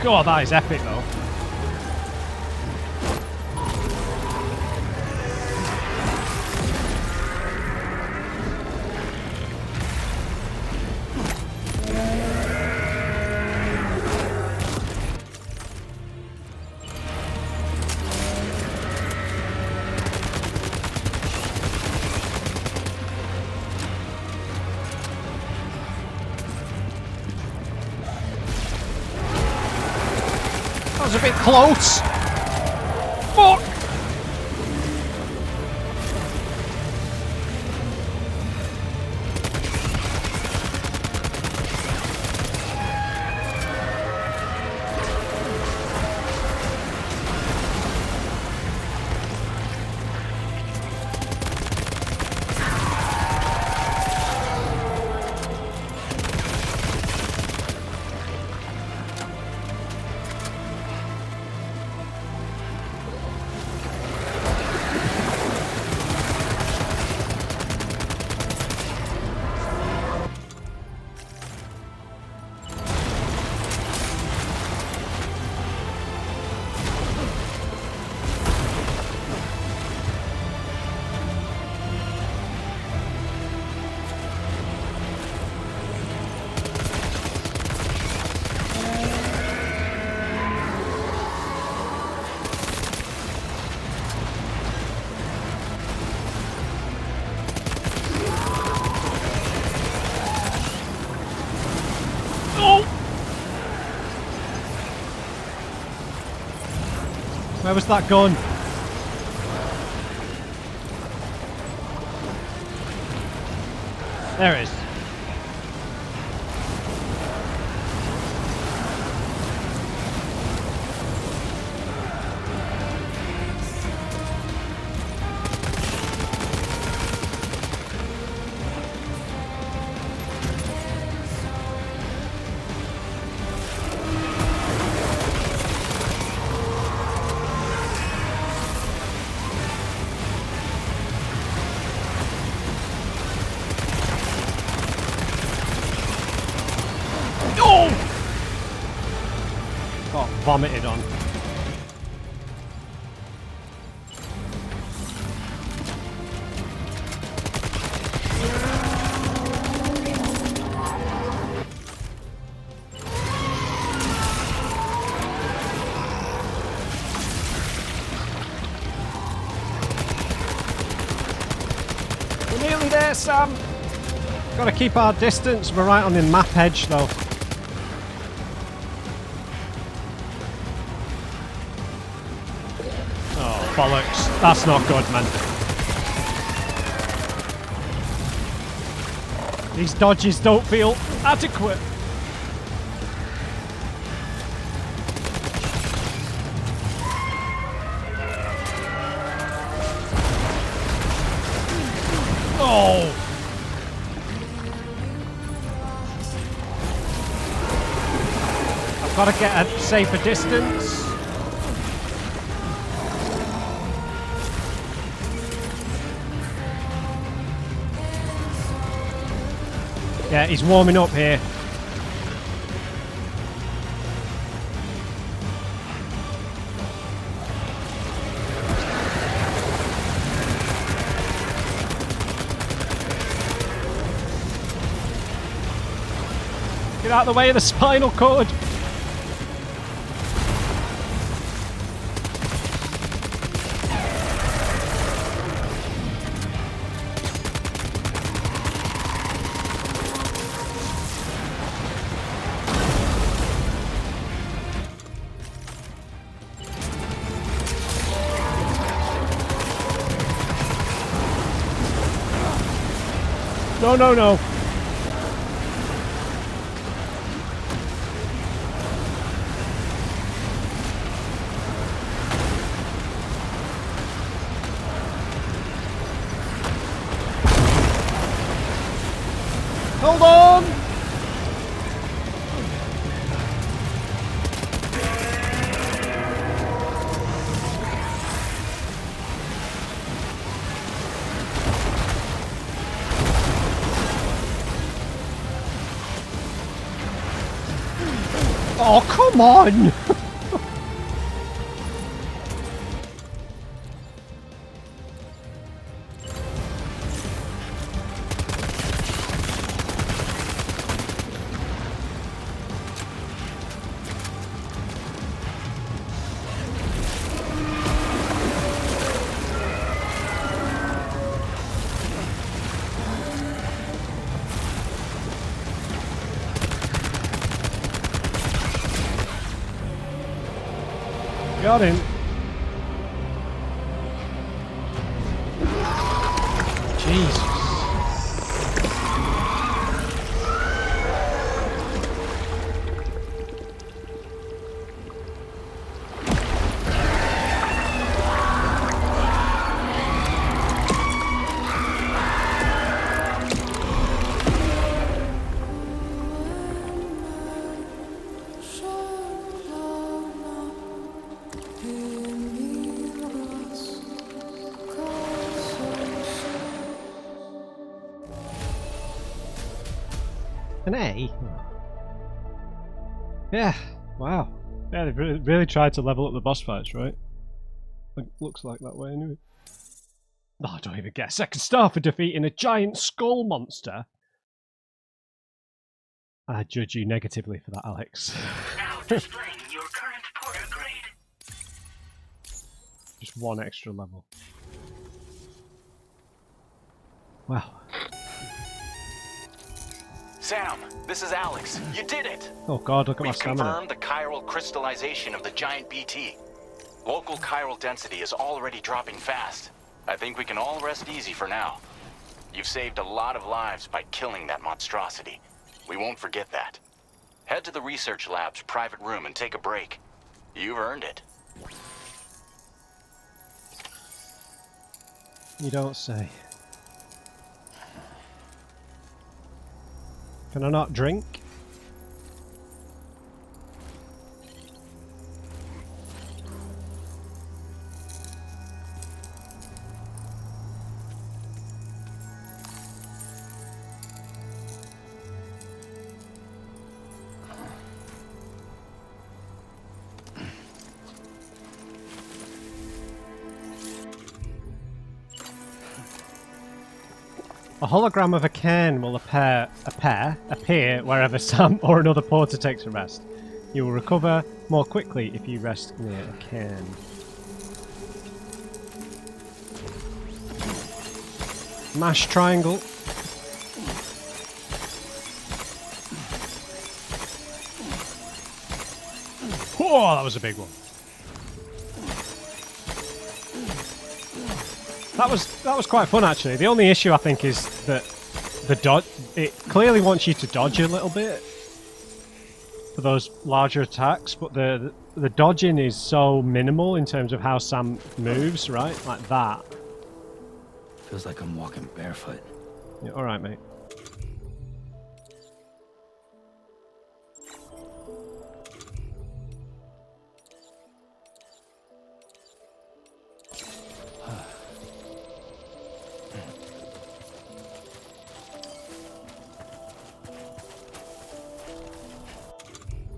God, that is epic though. That was a bit close. Fuck! Where was that gun? There it is. Got vomited on. We're nearly there, Sam. Got to keep our distance. We're right on the map edge, though. Oh, bollocks. That's not good, man. These dodges don't feel adequate. Oh! I've got to get a safer distance. Yeah, he's warming up here. Get out of the way of the spinal cord. No, no, no. Hold on! Oh, come on! Got him. Jesus. An A? Yeah, wow. Yeah, they've really tried to level up the boss fights, right? Looks like that way anyway. Oh, I don't even get a second star for defeating a giant skull monster. I judge you negatively for that, Alex. Now displaying your current porter grade. Just one extra level. Wow. Sam, this is Alex. You did it! Oh god, look at my We've stamina. confirmed the chiral crystallization of the giant BT. Local chiral density is already dropping fast. I think we can all rest easy for now. You've saved a lot of lives by killing that monstrosity. We won't forget that. Head to the research lab's private room and take a break. You've earned it. You don't say. Can I not drink? A hologram of a cairn will appear wherever Sam or another porter takes a rest. You will recover more quickly if you rest near a cairn. Mash triangle. Whoa, that was a big one. That was quite fun actually. The only issue I think is that the dodge. It clearly wants you to dodge a little bit for those larger attacks, but the dodging is so minimal in terms of how Sam moves, right? Like that. Feels like I'm walking barefoot. Yeah, all right, mate.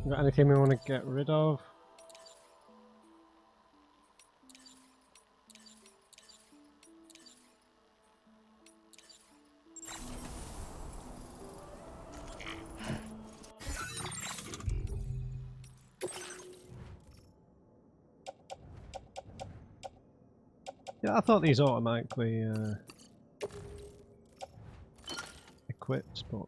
Got anything we want to get rid of? Yeah, I thought these automatically equipped, but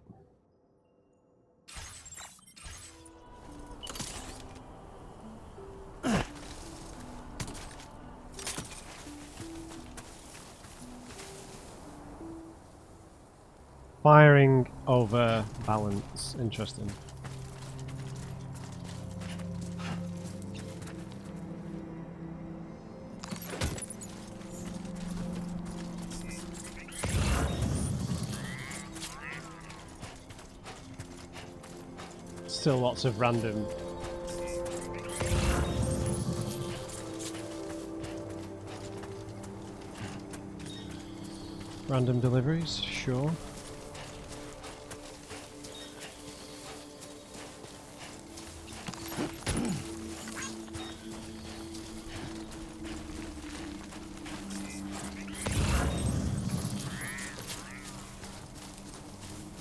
firing over balance, interesting. Still lots of random deliveries, sure.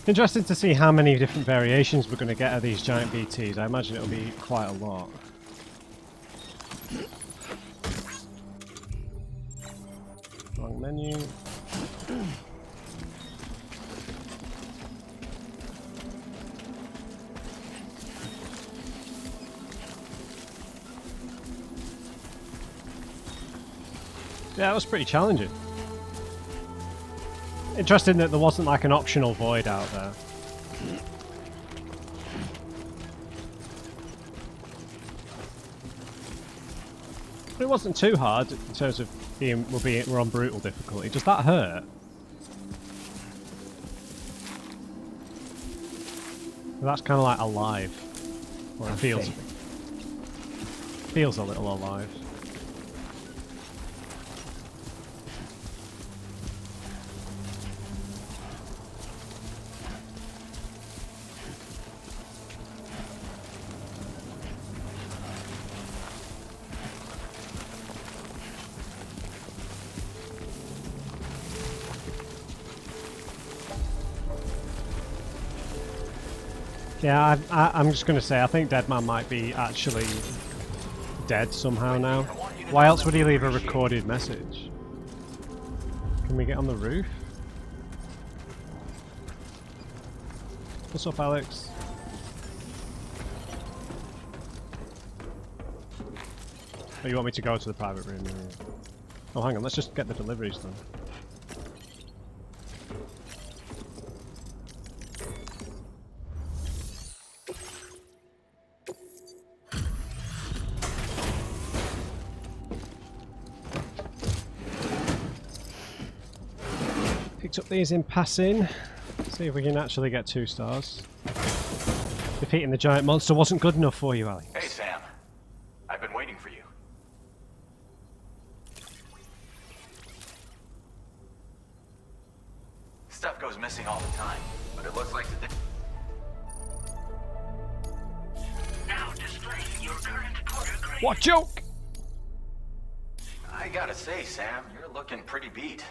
Interesting to see how many different variations we're going to get of these giant BTs. I imagine it'll be quite a lot. Wrong menu. Yeah, that was pretty challenging. Interesting that there wasn't like an optional void out there. But it wasn't too hard in terms of we're on brutal difficulty. Does that hurt? Well, that's kind of like alive, or it feels a little alive. Yeah, I'm just going to say, I think Deadman might be actually dead somehow now. Why else would he leave a recorded message? Can we get on the roof? What's up, Alex? Oh, you want me to go to the private room? Oh, hang on, let's just get the deliveries done. Picked up these in passing. See if we can actually get 2 stars. Defeating the giant monster wasn't good enough for you, Alex. Hey, Sam. I've been waiting for you. Stuff goes missing all the time, but it looks like the... Now display your current porter grade. What joke? I gotta say, Sam, you're looking pretty beat.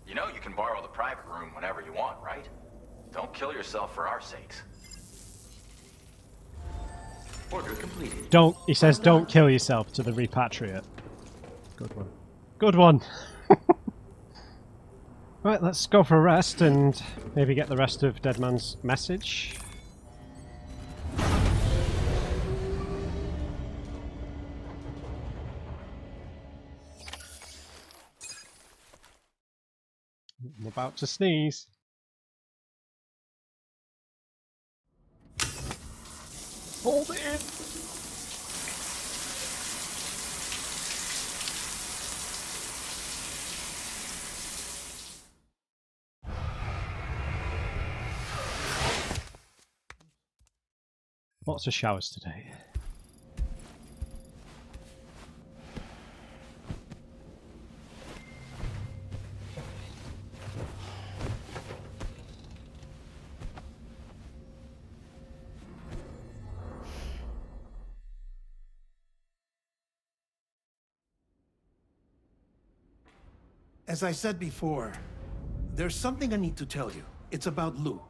You know you can borrow the private room whenever you want, right? Don't kill yourself for our sakes. Order completed. Don't, he says, don't kill yourself to the repatriate. Good one. Good one. Right, let's go for a rest and maybe get the rest of Deadman's message. I'm about to sneeze. Hold it in. Lots of showers today. As I said before, there's something I need to tell you. It's about Lou.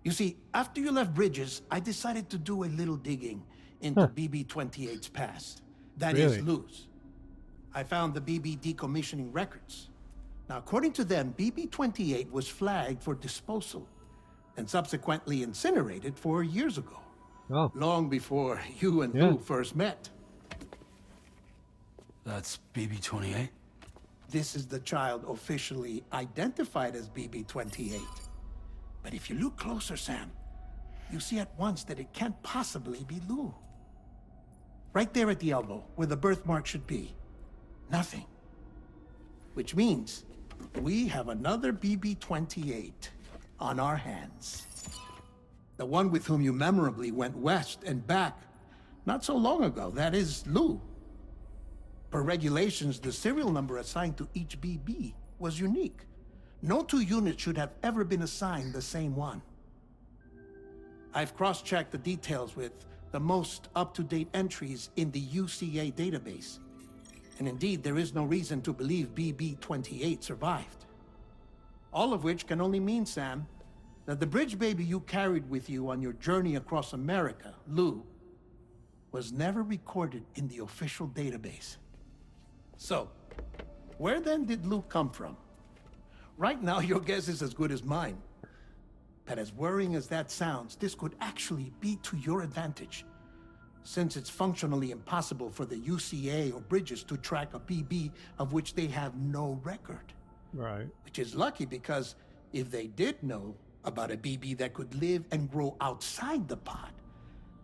You see, after you left Bridges, I decided to do a little digging into BB-28's past. That is Lou's. I found the BB decommissioning records. Now, according to them, BB-28 was flagged for disposal and subsequently incinerated 4 years ago. Oh. Long before you and Lou first met. That's BB-28? This is the child officially identified as BB-28. But if you look closer, Sam, you see at once that it can't possibly be Lou. Right there at the elbow, where the birthmark should be. Nothing. Which means we have another BB-28 on our hands. The one with whom you memorably went west and back not so long ago. That is Lou. Per regulations, the serial number assigned to each BB was unique. No 2 units should have ever been assigned the same one. I've cross-checked the details with the most up-to-date entries in the UCA database. And indeed, there is no reason to believe BB-28 survived. All of which can only mean, Sam, that the bridge baby you carried with you on your journey across America, Lou, was never recorded in the official database. So, where then did Lou come from? Right now, your guess is as good as mine. But as worrying as that sounds, this could actually be to your advantage, since it's functionally impossible for the UCA or Bridges to track a BB of which they have no record. Right. Which is lucky, because if they did know about a BB that could live and grow outside the pod,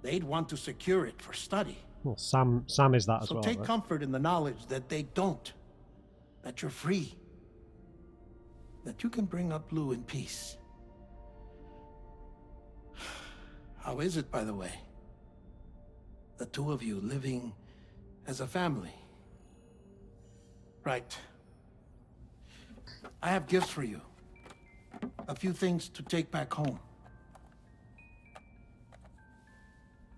they'd want to secure it for study. Well, Sam is that as well. So take right? comfort in the knowledge that they don't. That you're free. That you can bring up Lou in peace. How is it, by the way? The two of you living as a family. Right. I have gifts for you. A few things to take back home.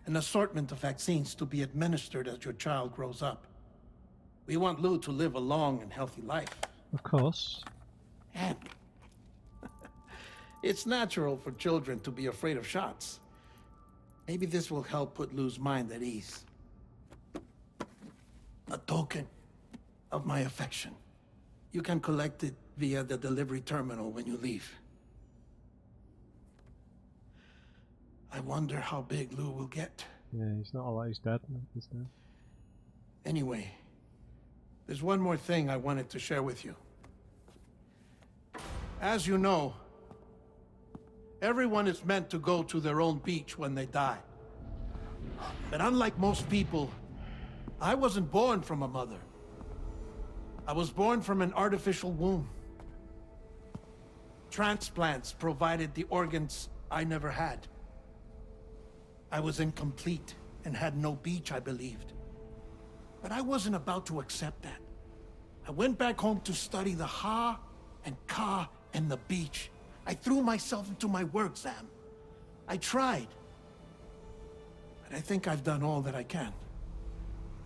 An assortment of vaccines to be administered as your child grows up. We want Lou to live a long and healthy life. Of course. And it's natural for children to be afraid of shots. Maybe this will help put Lou's mind at ease. A token of my affection. You can collect it via the delivery terminal when you leave. I wonder how big Lou will get. Yeah, he's not alive, he's dead. He's dead. Anyway, there's one more thing I wanted to share with you. As you know, everyone is meant to go to their own beach when they die. But unlike most people, I wasn't born from a mother. I was born from an artificial womb. Transplants provided the organs I never had. I was incomplete and had no beach, I believed. But I wasn't about to accept that. I went back home to study the Ha and Ka and the beach. I threw myself into my work, Sam. I tried. But I think I've done all that I can.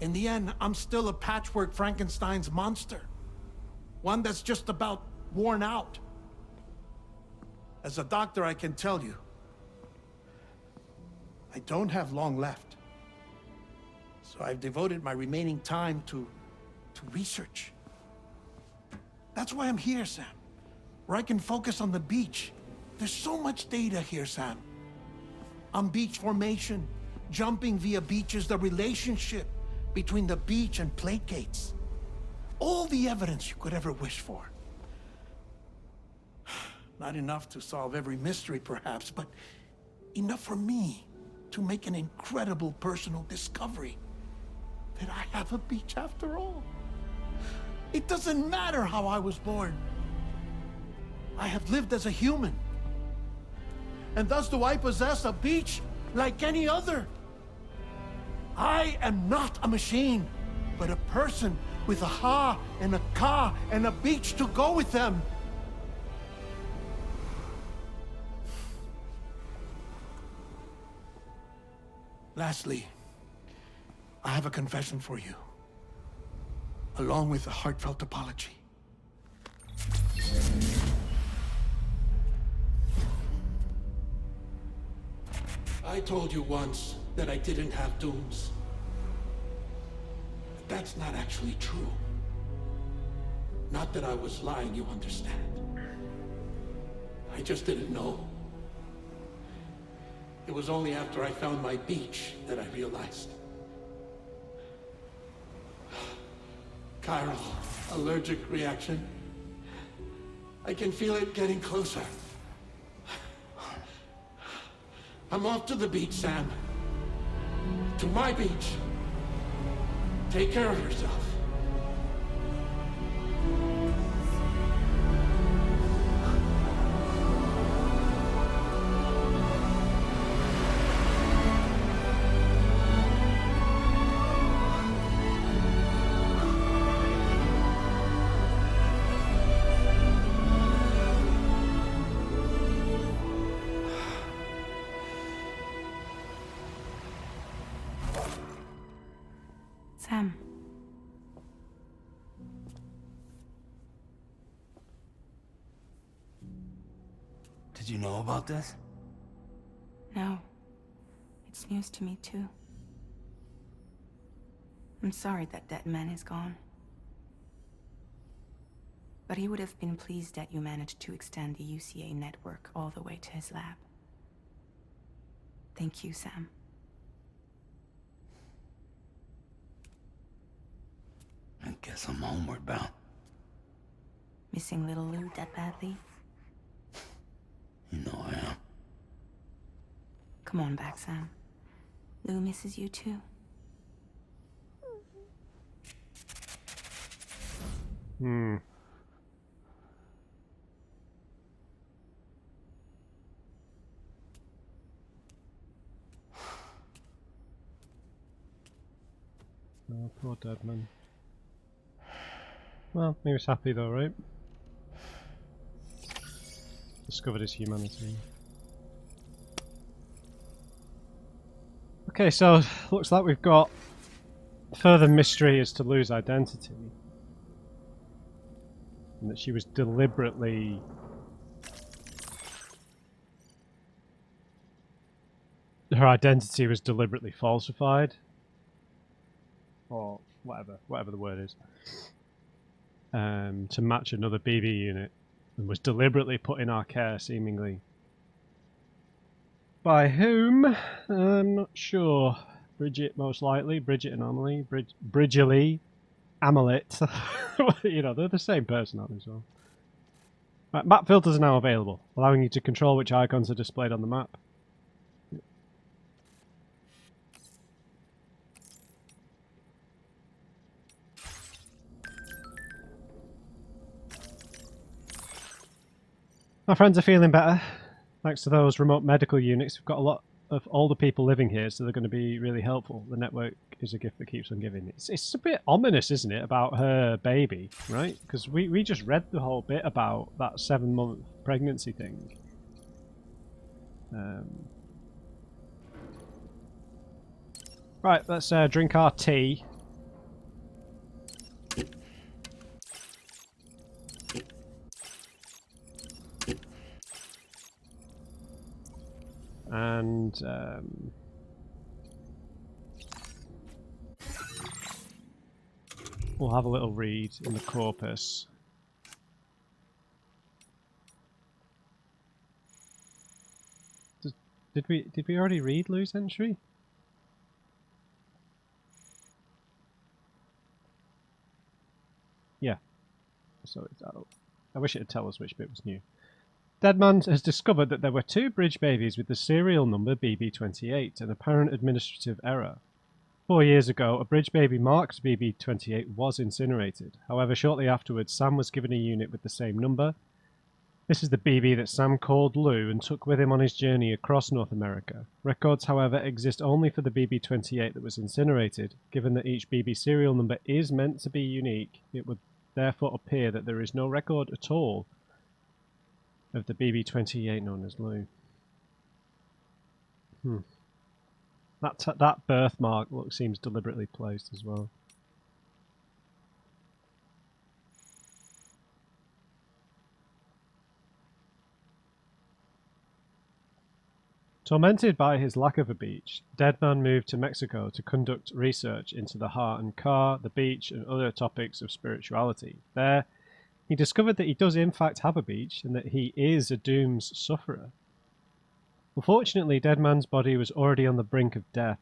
In the end, I'm still a patchwork Frankenstein's monster. One that's just about worn out. As a doctor, I can tell you, I don't have long left. So I've devoted my remaining time to research. That's why I'm here, Sam. Where I can focus on the beach. There's so much data here, Sam. On beach formation, jumping via beaches, the relationship between the beach and plate gates. All the evidence you could ever wish for. Not enough to solve every mystery, perhaps, but enough for me to make an incredible personal discovery. That I have a beach after all. It doesn't matter how I was born. I have lived as a human. And thus do I possess a beach like any other. I am not a machine, but a person with a Ha and a Ka and a beach to go with them. Lastly, I have a confession for you, along with a heartfelt apology. I told you once that I didn't have dooms. But that's not actually true. Not that I was lying, you understand. I just didn't know. It was only after I found my beach that I realized. Chiral allergic reaction. I can feel it getting closer. I'm off to the beach, Sam. To my beach. Take care of yourself. Sam. Did you know about this? No. It's news to me, too. I'm sorry that Deadman is gone. But he would have been pleased that you managed to extend the UCA network all the way to his lab. Thank you, Sam. I guess I'm homeward bound. Missing little Lou that badly? You know I am. Come on back, Sam. Lou misses you too. Hmm. Oh, poor Deadman. Well, he was happy though, right? Discovered his humanity. Okay, so looks like we've got further mystery as to Lou's identity. And that she was deliberately... her identity was deliberately falsified. Or whatever the word is. To match another BB unit. And was deliberately put in our care, seemingly. By whom? I'm not sure. Bridget, most likely. Bridget Anomaly. Bridgely. Amulet. You know, they're the same person, aren't they? So. Right, map filters are now available, allowing you to control which icons are displayed on the map. My friends are feeling better. Thanks to those remote medical units, we've got a lot of older people living here, so they're going to be really helpful. The network is a gift that keeps on giving. It's a bit ominous, isn't it, about her baby, right? Because we just read the whole bit about that 7-month pregnancy thing. Right, let's drink our tea. And we'll have a little read in the corpus. Did we already read Lou's entry? Yeah. So I wish it'd tell us which bit was new. Deadman has discovered that there were 2 bridge babies with the serial number BB28, an apparent administrative error. 4 years ago, a bridge baby marked BB28 was incinerated. However, shortly afterwards, Sam was given a unit with the same number. This is the BB that Sam called Lou and took with him on his journey across North America. Records, however, exist only for the BB28 that was incinerated. Given that each BB serial number is meant to be unique, it would therefore appear that there is no record at all of the BB28 known as Lou. That birthmark seems deliberately placed as well. Tormented by his lack of a beach, Deadman moved to Mexico to conduct research into the heart and car, the beach, and other topics of spirituality. There, he discovered that he does in fact have a beach, and that he is a Dooms sufferer. Unfortunately, Deadman's body was already on the brink of death.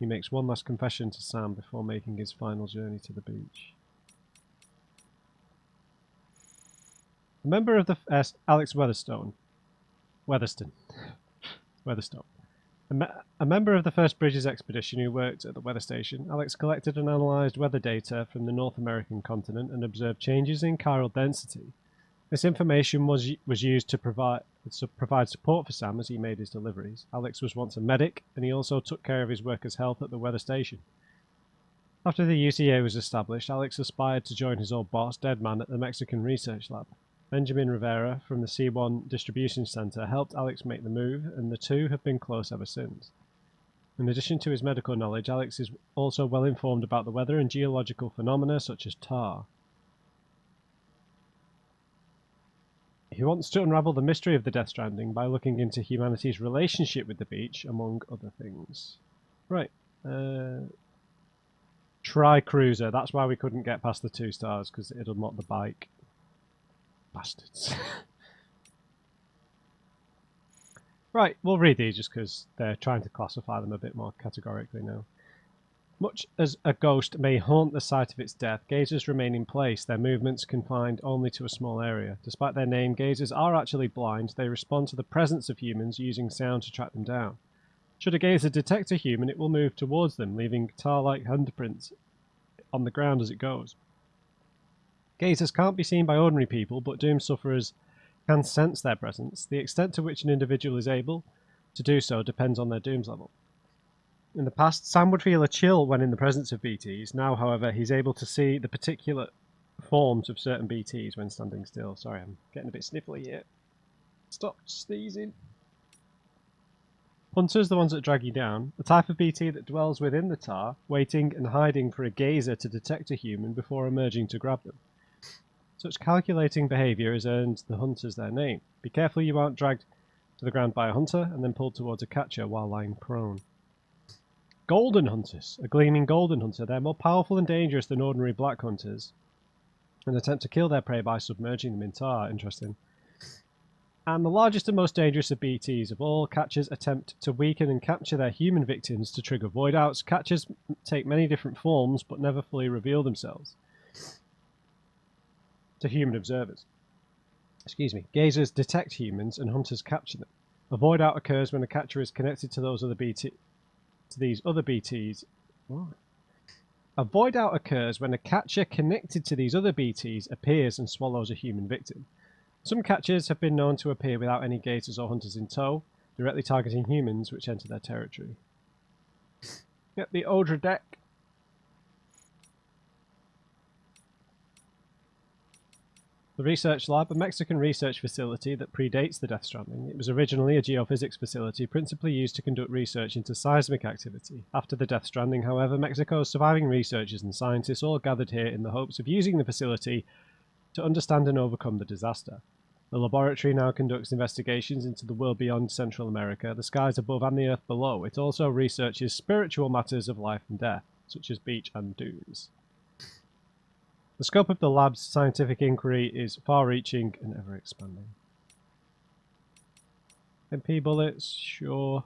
He makes one last confession to Sam before making his final journey to the beach. A member of the Alex Weatherstone. A member of the First Bridges expedition who worked at the weather station, Alex collected and analysed weather data from the North American continent and observed changes in chiral density. This information was used to provide support for Sam as he made his deliveries. Alex was once a medic, and he also took care of his workers' health at the weather station. After the UCA was established, Alex aspired to join his old boss, Deadman, at the Mexican Research Lab. Benjamin Rivera from the C1 Distribution Center helped Alex make the move, and the two have been close ever since. In addition to his medical knowledge, Alex is also well informed about the weather and geological phenomena such as tar. He wants to unravel the mystery of the Death Stranding by looking into humanity's relationship with the beach, among other things. Right. Try Cruiser. That's why we couldn't get past the 2 stars, because it unlocked the bike. Bastards. Right, we'll read these just because they're trying to classify them a bit more categorically now. Much as a ghost may haunt the site of its death, gazers remain in place, their movements confined only to a small area. Despite their name, gazers are actually blind. They respond to the presence of humans using sound to track them down. Should a gazer detect a human, it will move towards them, leaving tar-like handprints on the ground as it goes. Gazers can't be seen by ordinary people, but doomed sufferers can sense their presence. The extent to which an individual is able to do so depends on their dooms level. In the past, Sam would feel a chill when in the presence of BTs. Now, however, he's able to see the particular forms of certain BTs when standing still. Sorry, I'm getting a bit sniffly here. Stop sneezing. Hunters, the ones that drag you down, a type of BT that dwells within the tar, waiting and hiding for a gazer to detect a human before emerging to grab them. Such calculating behaviour has earned the hunters their name. Be careful you aren't dragged to the ground by a hunter and then pulled towards a catcher while lying prone. Golden hunters, a gleaming golden hunter. They're more powerful and dangerous than ordinary black hunters and attempt to kill their prey by submerging them in tar. Interesting. And the largest and most dangerous of BTs of all, catchers attempt to weaken and capture their human victims to trigger void outs. Catchers take many different forms but never fully reveal themselves to human observers. Excuse me. Gazers detect humans and hunters capture them. A void out occurs when a catcher is connected to these other BTs. What? A void out occurs when a catcher connected to these other BTs appears and swallows a human victim. Some catchers have been known to appear without any gazers or hunters in tow, directly targeting humans which enter their territory. Yep, the Odra deck. The research lab, a Mexican research facility that predates the Death Stranding. It was originally a geophysics facility principally used to conduct research into seismic activity. After the Death Stranding, however, Mexico's surviving researchers and scientists all gathered here in the hopes of using the facility to understand and overcome the disaster. The laboratory now conducts investigations into the world beyond Central America, the skies above and the earth below. It also researches spiritual matters of life and death, such as beach and dunes. The scope of the lab's scientific inquiry is far-reaching and ever-expanding. MP bullets, sure.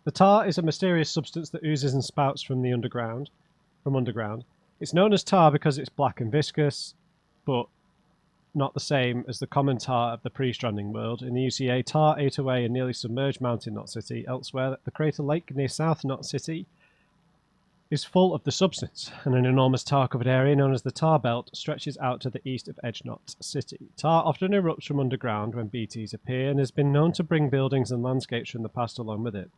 The tar is a mysterious substance that oozes and spouts from underground. It's known as tar because it's black and viscous, but not the same as the common tar of the pre-Stranding world. In the UCA, tar ate away a nearly submerged mountain Knot City. Elsewhere, the crater lake near South Knot City is full of the substance, and an enormous tar-covered area known as the Tar Belt stretches out to the east of Edge Knot City. Tar often erupts from underground when BTs appear and has been known to bring buildings and landscapes from the past along with it.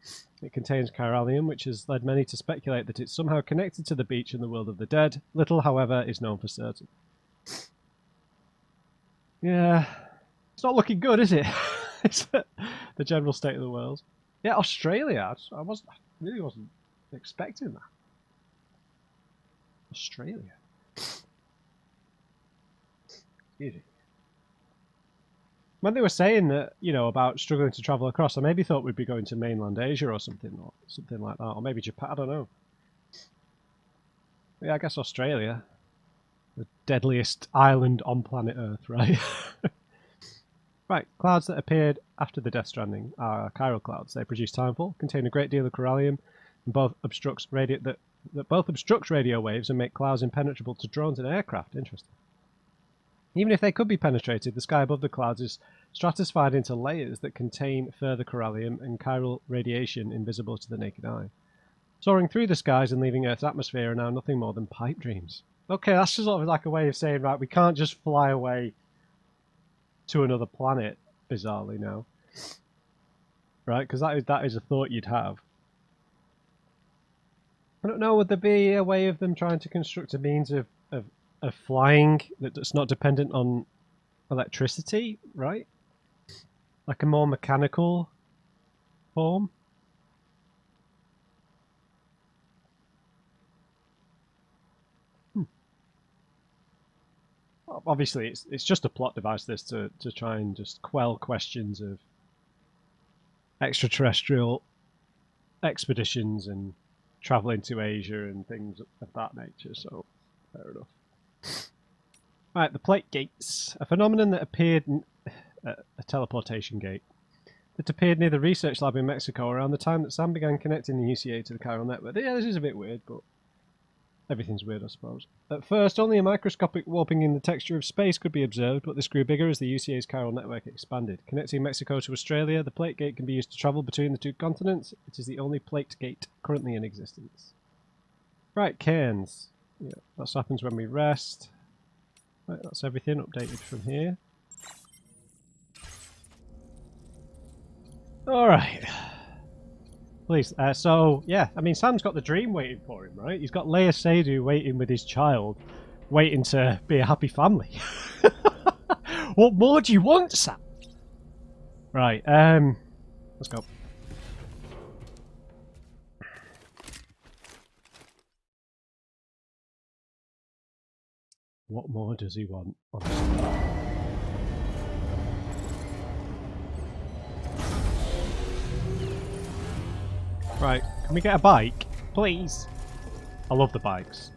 It contains chiralium, which has led many to speculate that it's somehow connected to the beach and the world of the dead. Little, however, is known for certain. Yeah, it's not looking good, is it? It's the general state of the world. Yeah, Australia. I really wasn't expecting that. Australia. Easy. When they were saying that, about struggling to travel across, I maybe thought we'd be going to mainland Asia or something like that, or maybe Japan. I don't know. But yeah, I guess Australia. The deadliest island on planet Earth, right? Right, clouds that appeared after the Death Stranding are chiral clouds. They produce timefall, contain a great deal of chiralium, and both obstructs radio waves and make clouds impenetrable to drones and aircraft. Interesting. Even if they could be penetrated, the sky above the clouds is stratified into layers that contain further chiralium and chiral radiation invisible to the naked eye. Soaring through the skies and leaving Earth's atmosphere are now nothing more than pipe dreams. Okay, that's just sort of like a way of saying, right, we can't just fly away to another planet, bizarrely now. Right, because that is a thought you'd have. I don't know, would there be a way of them trying to construct a means of flying that's not dependent on electricity, right? Like a more mechanical form? obviously it's just a plot device, this, to try and just quell questions of extraterrestrial expeditions and traveling to Asia and things of that nature, so fair enough. Right, the plate gates. A phenomenon that appeared a teleportation gate that appeared near the research lab in Mexico around the time that Sam began connecting the UCA to the chiral network. Yeah, this is a bit weird, but everything's weird, I suppose. At first, only a microscopic warping in the texture of space could be observed, but this grew bigger as the UCA's chiral network expanded. Connecting Mexico to Australia, the plate gate can be used to travel between the two continents. It is the only plate gate currently in existence. Right, cairns. Yeah, that happens when we rest. Right, that's everything updated from here. Alright. Please, so, yeah, I mean, Sam's got the dream waiting for him, right? He's got Leia Seydoux waiting with his child, waiting to be a happy family. What more do you want, Sam? Right, let's go. What more does he want, honestly? Right, can we get a bike? Please? I love the bikes.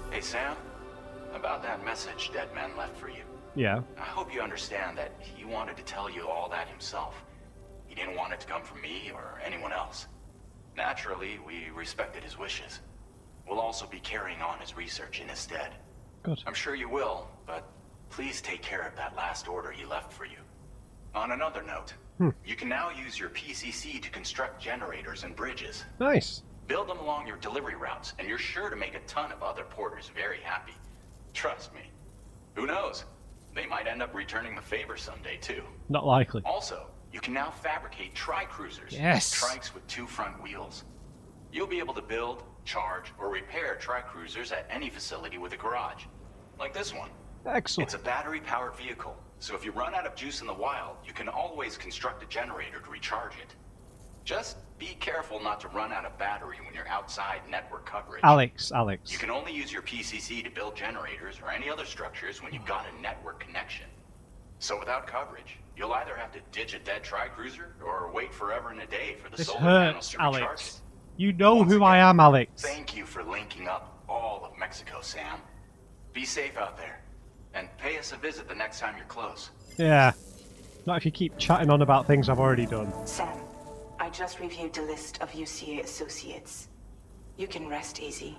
Hey Sam, about that message Deadman left for you. Yeah. I hope you understand that he wanted to tell you all that himself. He didn't want it to come from me or anyone else. Naturally, we respected his wishes. We'll also be carrying on his research in his stead. Good. I'm sure you will, but please take care of that last order he left for you. On another note, you can now use your PCC to construct generators and bridges. Nice. Build them along your delivery routes, and you're sure to make a ton of other porters very happy. Trust me. Who knows? They might end up returning the favor someday, too. Not likely. Also, you can now fabricate tri-cruisers. Yes. Trikes with 2 front wheels. You'll be able to build, charge, or repair tri-cruisers at any facility with a garage. Like this one. Excellent. It's a battery-powered vehicle, so if you run out of juice in the wild, you can always construct a generator to recharge it. Just be careful not to run out of battery when you're outside network coverage. Alex. You can only use your PCC to build generators or any other structures when you've got a network connection. So without coverage, you'll either have to ditch a dead tri-cruiser or wait forever and a day for the solar panels to recharge Alex. it. You know Once who again, I am, Alex. Thank you for linking up all of Mexico, Sam. Be safe out there. And pay us a visit the next time you're close. Yeah. Not if you keep chatting on about things I've already done. Sam, I just reviewed the list of UCA associates. You can rest easy.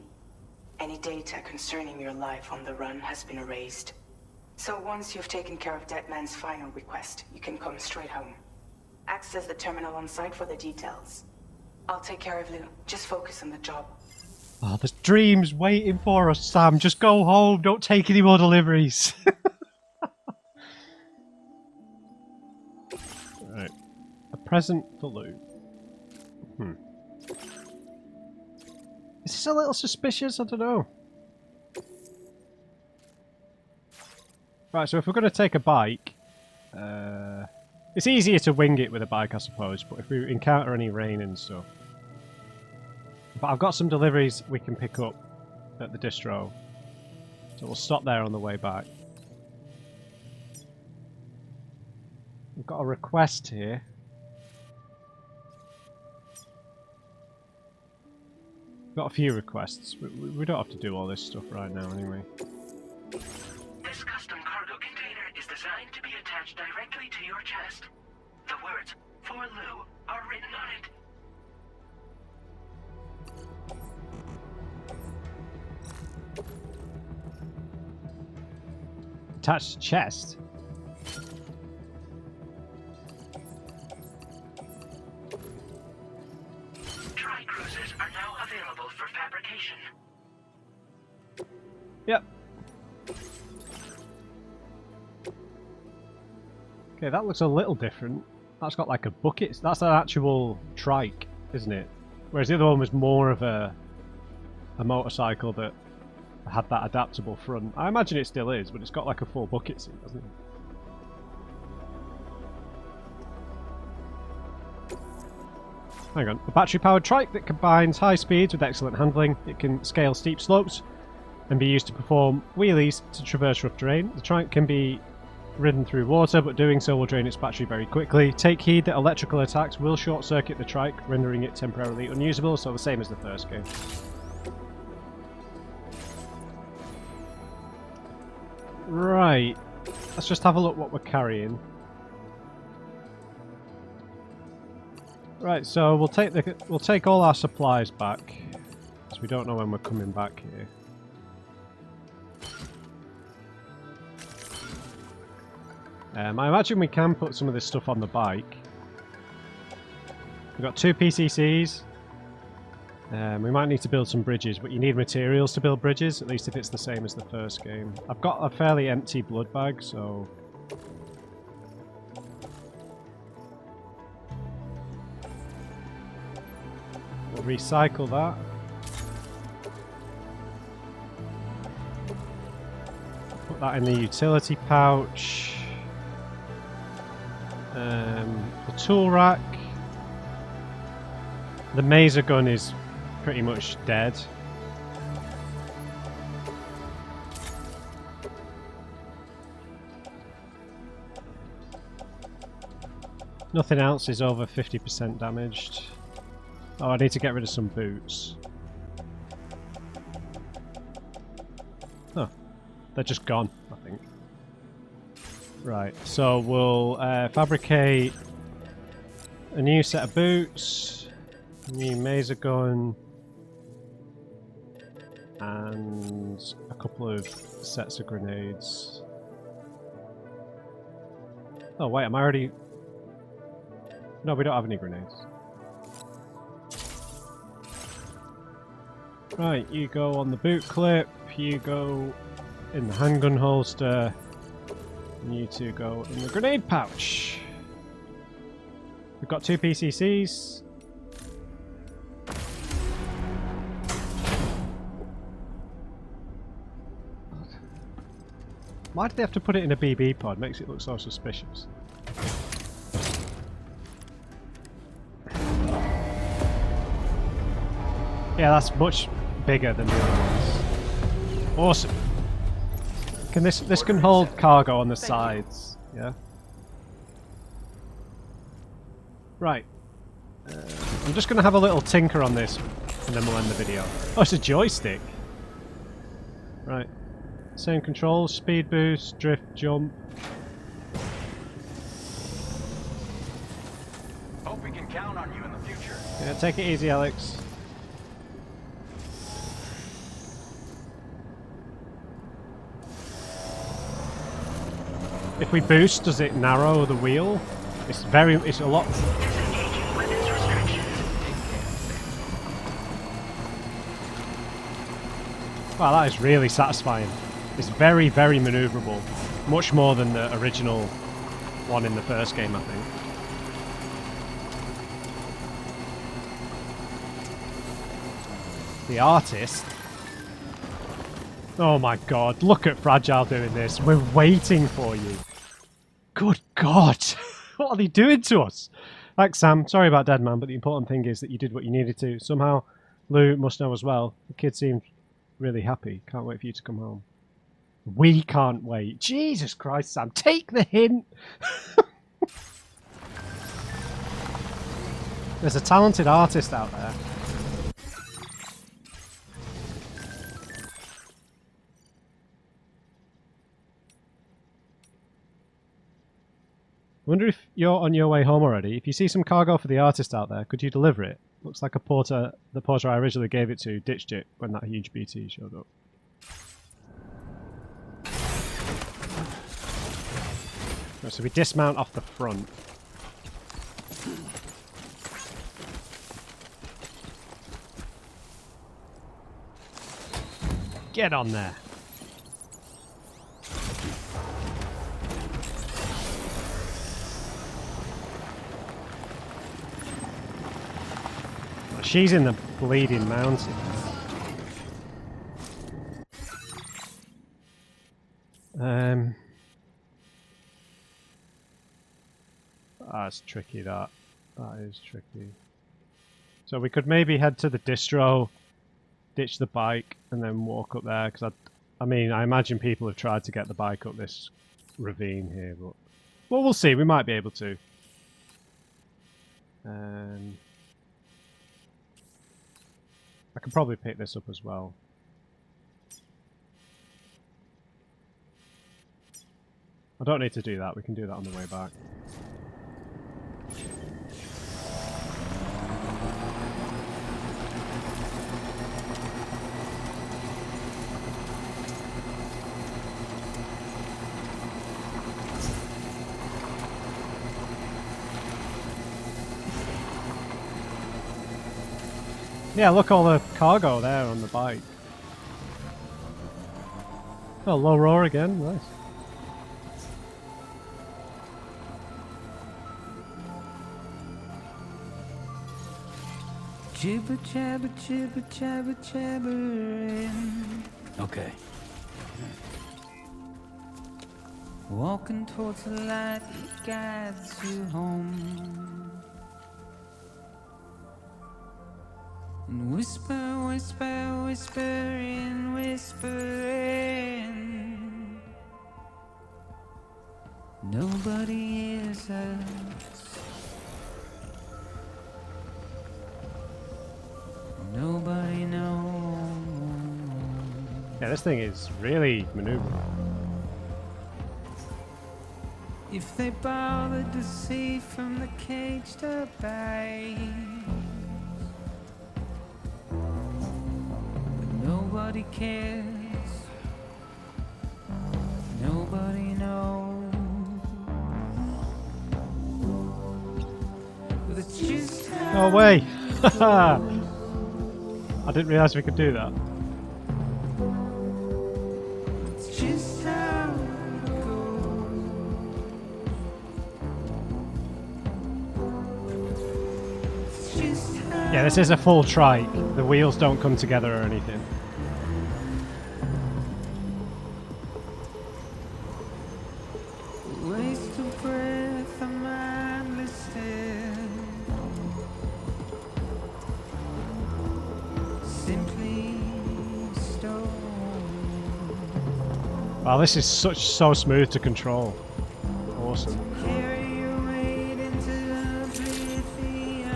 Any data concerning your life on the run has been erased. So once you've taken care of Deadman's final request, you can come straight home. Access the terminal on site for the details. I'll take care of you. Just focus on the job. Oh, there's dreams waiting for us, Sam. Just go home. Don't take any more deliveries. Right. A present for Lou. Is this a little suspicious? I don't know. Right, so if we're going to take a bike, it's easier to wing it with a bike, I suppose, but if we encounter any rain and stuff. But I've got some deliveries we can pick up at the distro, so we'll stop there on the way back. We've got a request here. Got a few requests. We don't have to do all this stuff right now anyway. This custom cargo container is designed to be attached directly to your chest. The words, "For Lou," are written on it. Attached chest? Tri-cruisers are now available for fabrication. Yep. Okay, that looks a little different. That's got like a bucket. That's an actual trike, isn't it? Whereas the other one was more of a motorcycle that had that adaptable front. I imagine it still is, but it's got like a full bucket seat, doesn't it? Hang on. A battery-powered trike that combines high speeds with excellent handling. It can scale steep slopes and be used to perform wheelies to traverse rough terrain. The trike can be ridden through water, but doing so will drain its battery very quickly. Take heed that electrical attacks will short-circuit the trike, rendering it temporarily unusable, so the same as the first game. Right. Let's just have a look what we're carrying. Right, so we'll take all our supplies back, because we don't know when we're coming back here. I imagine we can put some of this stuff on the bike. We've got 2 PCCs. We might need to build some bridges, but you need materials to build bridges, at least if it's the same as the first game. I've got a fairly empty blood bag, so... we'll recycle that. Put that in the utility pouch. The tool rack. The maser gun is pretty much dead. Nothing else is over 50% damaged. Oh, I need to get rid of some boots. Oh, they're just gone, I think. Right, so we'll fabricate a new set of boots, new maser gun, and a couple of sets of grenades. Oh wait, am I already... No, we don't have any grenades. Right, you go on the boot clip, you go in the handgun holster, and you two go in the grenade pouch. We've got 2 PCCs. Why do they have to put it in a BB pod? Makes it look so suspicious. Yeah, that's much bigger than the other ones. Awesome. Can this can hold cargo on the sides? Yeah. Right. I'm just going to have a little tinker on this, and then we'll end the video. Oh, it's a joystick. Right. Same controls: speed boost, drift, jump. Hope we can count on you in the future. Yeah, take it easy, Alex. If we boost, does it narrow the wheel? It's a lot. Wow, that is really satisfying. It's very, very manoeuvrable. Much more than the original one in the first game, I think. The artist. Oh my god, look at Fragile doing this. We're waiting for you. Good god. What are they doing to us? Thanks, Sam. Sorry about Deadman, but the important thing is that you did what you needed to. Somehow, Lou must know as well. The kid seemed really happy. Can't wait for you to come home. We can't wait. Jesus Christ, Sam. Take the hint. There's a talented artist out there. Wonder if you're on your way home already. If you see some cargo for the artist out there, could you deliver it? Looks like the porter I originally gave it to ditched it when that huge BT showed up. Right, so we dismount off the front. Get on there. She's in the bleeding mountain. That's tricky, that. That is tricky. So we could maybe head to the distro, ditch the bike, and then walk up there. Because I mean, I imagine people have tried to get the bike up this ravine here, but well, we'll see. We might be able to. I could probably pick this up as well. I don't need to do that. We can do that on the way back. Yeah, look, all the cargo there on the bike. Oh, low roar again, nice. Jibber jabber jibber jabber jabbering. Okay. Walking towards the light that guides you home. And whisper, whisper, whispering, whispering. Nobody hears us. Nobody knows. Yeah, this thing is really maneuverable. If they bothered to see from the cage to bay. Nobody cares. Nobody knows. But it's just No way! I didn't realise we could do that. it's just how it goes. It's just how Yeah, this is a full trike. The wheels don't come together or anything. waste of breath, a mindless stare. Simply stone. Wow, this is so smooth to control. Awesome. Carry your weight into oblivion.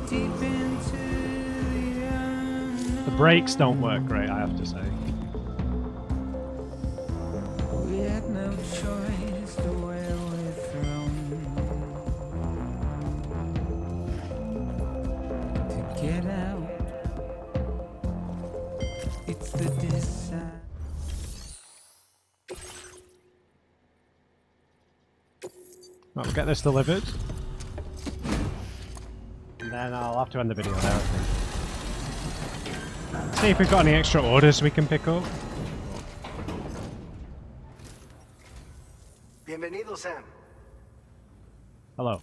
Deep into the unknown. The brakes don't work great, I have to say. We had no choice to where we're thrown. To get out, it's the decide. Right, we'll get this delivered. And then I'll have to end the video there, I think. See if we've got any extra orders we can pick up. Bienvenido, Sam. Hello.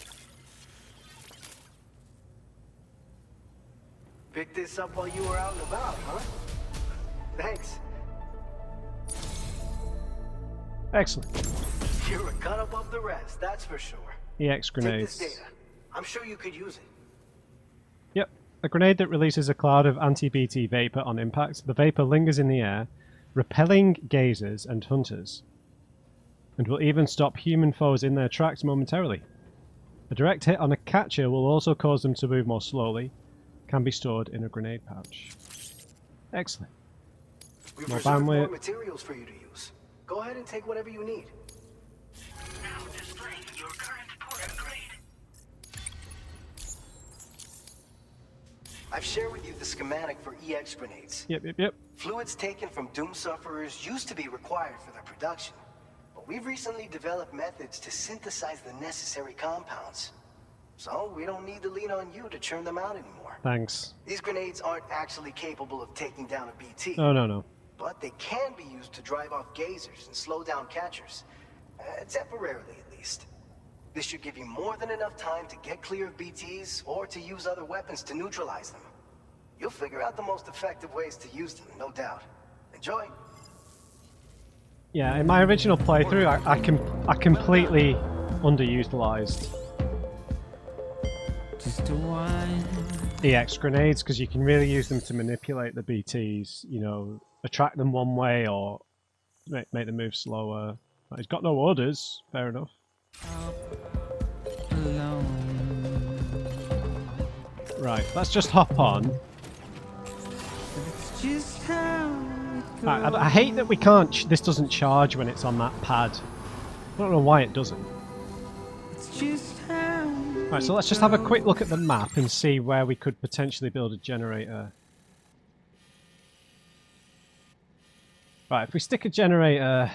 Picked this up while you were out and about, huh? Thanks. Excellent. You're a cut above the rest, that's for sure. EX Take grenades. this data. I'm sure you could use it. Yep. A grenade that releases a cloud of anti-BT vapor on impact. The vapor lingers in the air, repelling gazers and hunters, and will even stop human foes in their tracks momentarily. A direct hit on a catcher will also cause them to move more slowly. Can be stored in a grenade pouch. Excellent. We've More reserved more bandwidth. materials for you to use. Go ahead and take whatever you need. Now displaying your current port upgrade. I've shared with you the schematic for EX grenades. Yep. Fluids taken from Doom sufferers used to be required for their production, but we've recently developed methods to synthesize the necessary compounds. So we don't need to lean on you to churn them out anymore. Thanks. These grenades aren't actually capable of taking down a BT. No. But they can be used to drive off gazers and slow down catchers. Temporarily, at least. This should give you more than enough time to get clear of BTs or to use other weapons to neutralize them. You'll figure out the most effective ways to use them, no doubt. Enjoy. Yeah, in my original playthrough, I completely underutilized EX grenades, because you can really use them to manipulate the BTs, you know, attract them one way or make them move slower. He's got no orders, fair enough. Right, let's just hop on. I hate that we can't. This doesn't charge when it's on that pad. I don't know why it doesn't. Right, so let's just have a quick look at the map and see where we could potentially build a generator. Right, if we stick a generator...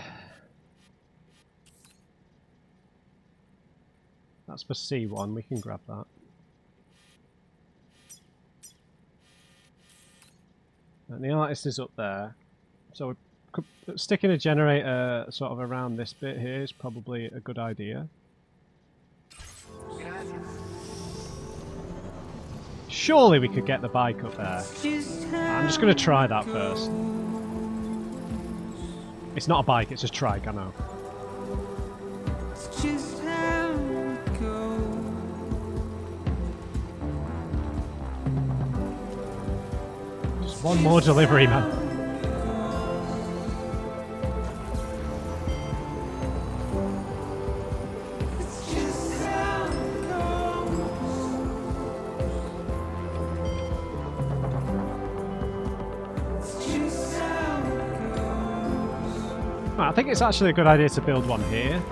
That's for C1, we can grab that. And the artist is up there. So sticking a generator sort of around this bit here is probably a good idea. Surely we could get the bike up there. I'm just going to try that first. It's not a bike, it's a trike, I know. Just one more delivery, man. I think it's actually a good idea to build one here.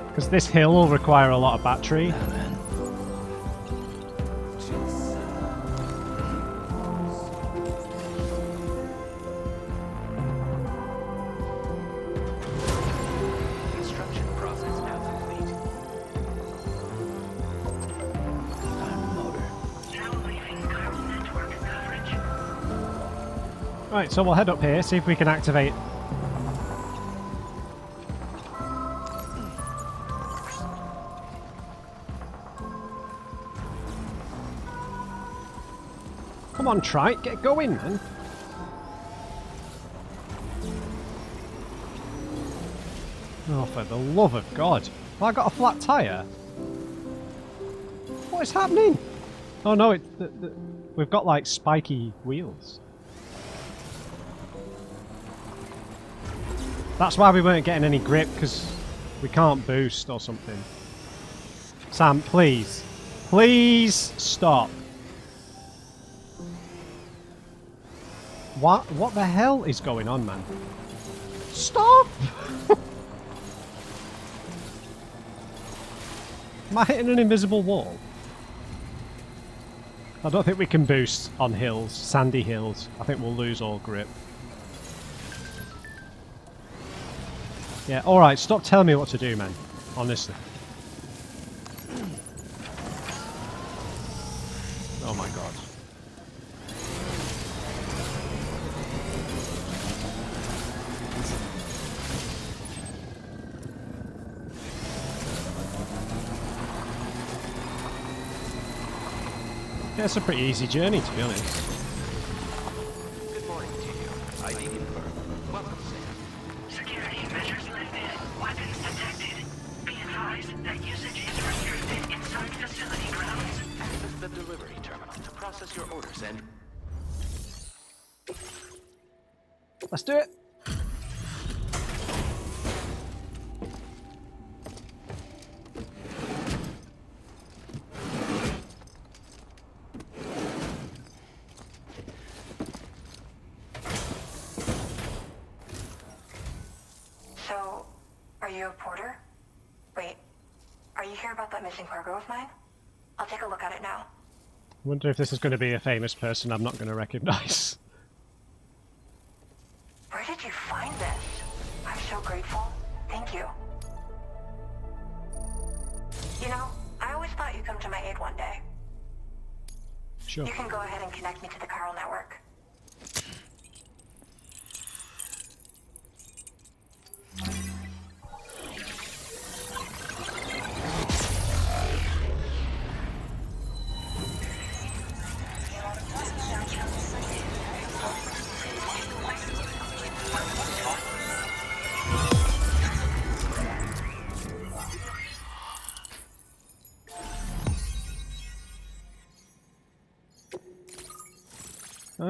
Because this hill will require a lot of battery. Right, so we'll head up here, see if we can activate. Come on, Trike, get going, man. Oh, for the love of God. Have I got a flat tyre? What is happening? Oh no, we've got like spiky wheels. That's why we weren't getting any grip, because we can't boost or something. Sam, please. Please stop. What the hell is going on, man? Stop! Am I hitting an invisible wall? I don't think we can boost on hills, sandy hills. I think we'll lose all grip. Yeah, alright, stop telling me what to do, man. Honestly. Oh my God. Yeah, it's a pretty easy journey, to be honest. Good morning to you. I need Embark. Welcome, Sam. Security measures lifted. Weapons detected. Be advised that usage is restricted inside facility grounds. Access the delivery terminal to process your orders and... Let's do it! So, are you a porter? Wait, are you here about that missing cargo of mine? I'll take a look at it now. I wonder if this is going to be a famous person I'm not going to recognize. Where did you find this? I'm so grateful. Thank you. You know, I always thought you'd come to my aid one day. Sure. You can go ahead and connect me to the Carl network.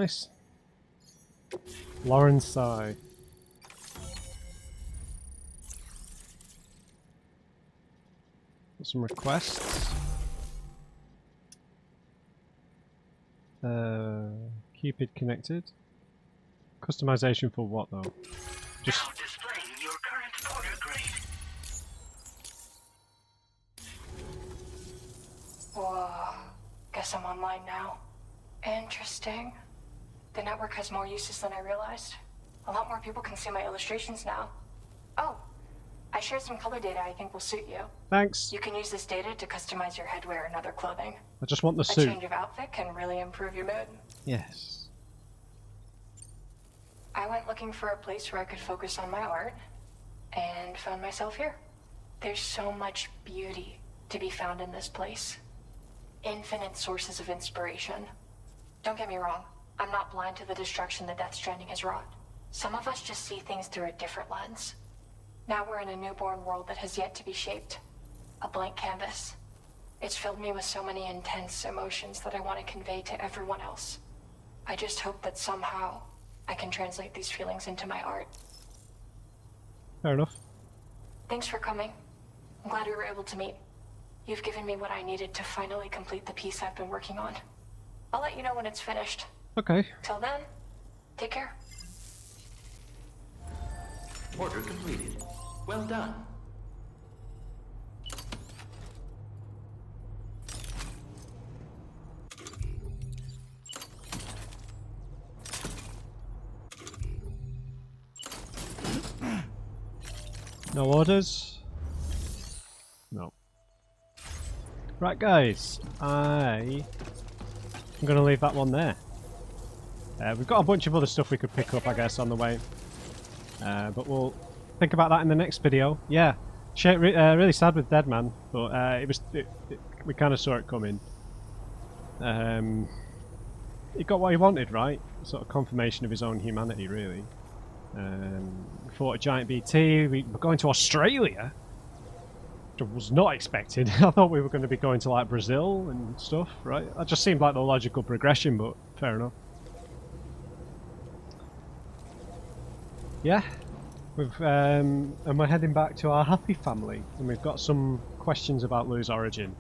Nice. Lauren Sai. Got some requests. Keep it connected. Customization for what though? Just Now displaying your current order grade. Whoa. Guess I'm online now. Interesting. The network has more uses than I realized. A lot more people can see my illustrations now. Oh, I shared some color data I think will suit you. thanks. You can use this data to customize your headwear and other clothing. I just want the A suit. change of outfit can really improve your mood. Yes. I went looking for a place where I could focus on my art, and found myself here. There's so much beauty to be found in this place. Infinite sources of inspiration. Don't get me wrong, I'm not blind to the destruction that Death Stranding has wrought. Some of us just see things through a different lens. Now we're in a newborn world that has yet to be shaped. A blank canvas. It's filled me with so many intense emotions that I want to convey to everyone else. I just hope that somehow I can translate these feelings into my art. Fair enough. Thanks for coming. I'm glad we were able to meet. You've given me what I needed to finally complete the piece I've been working on. I'll let you know when it's finished. Okay. Till then, take care. Order completed. Well done. No orders? No. Right guys, I'm going to leave that one there. We've got a bunch of other stuff we could pick up I guess on the way. But we'll think about that in the next video. Yeah, really sad with Deadman, but we kind of saw it coming. He got what he wanted, right? Sort of confirmation of his own humanity really. Fought a giant BT, we're going to Australia, which I was not expecting. I thought we were going to be going to like Brazil and stuff, right? That just seemed like the logical progression, but fair enough. Yeah, and we're heading back to our happy family, and we've got some questions about Lou's origin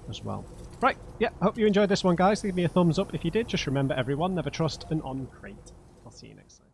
as well. Right, yeah, hope you enjoyed this one guys. Leave me a thumbs up if you did. Just remember everyone, never trust an on-crate. I'll see you next time.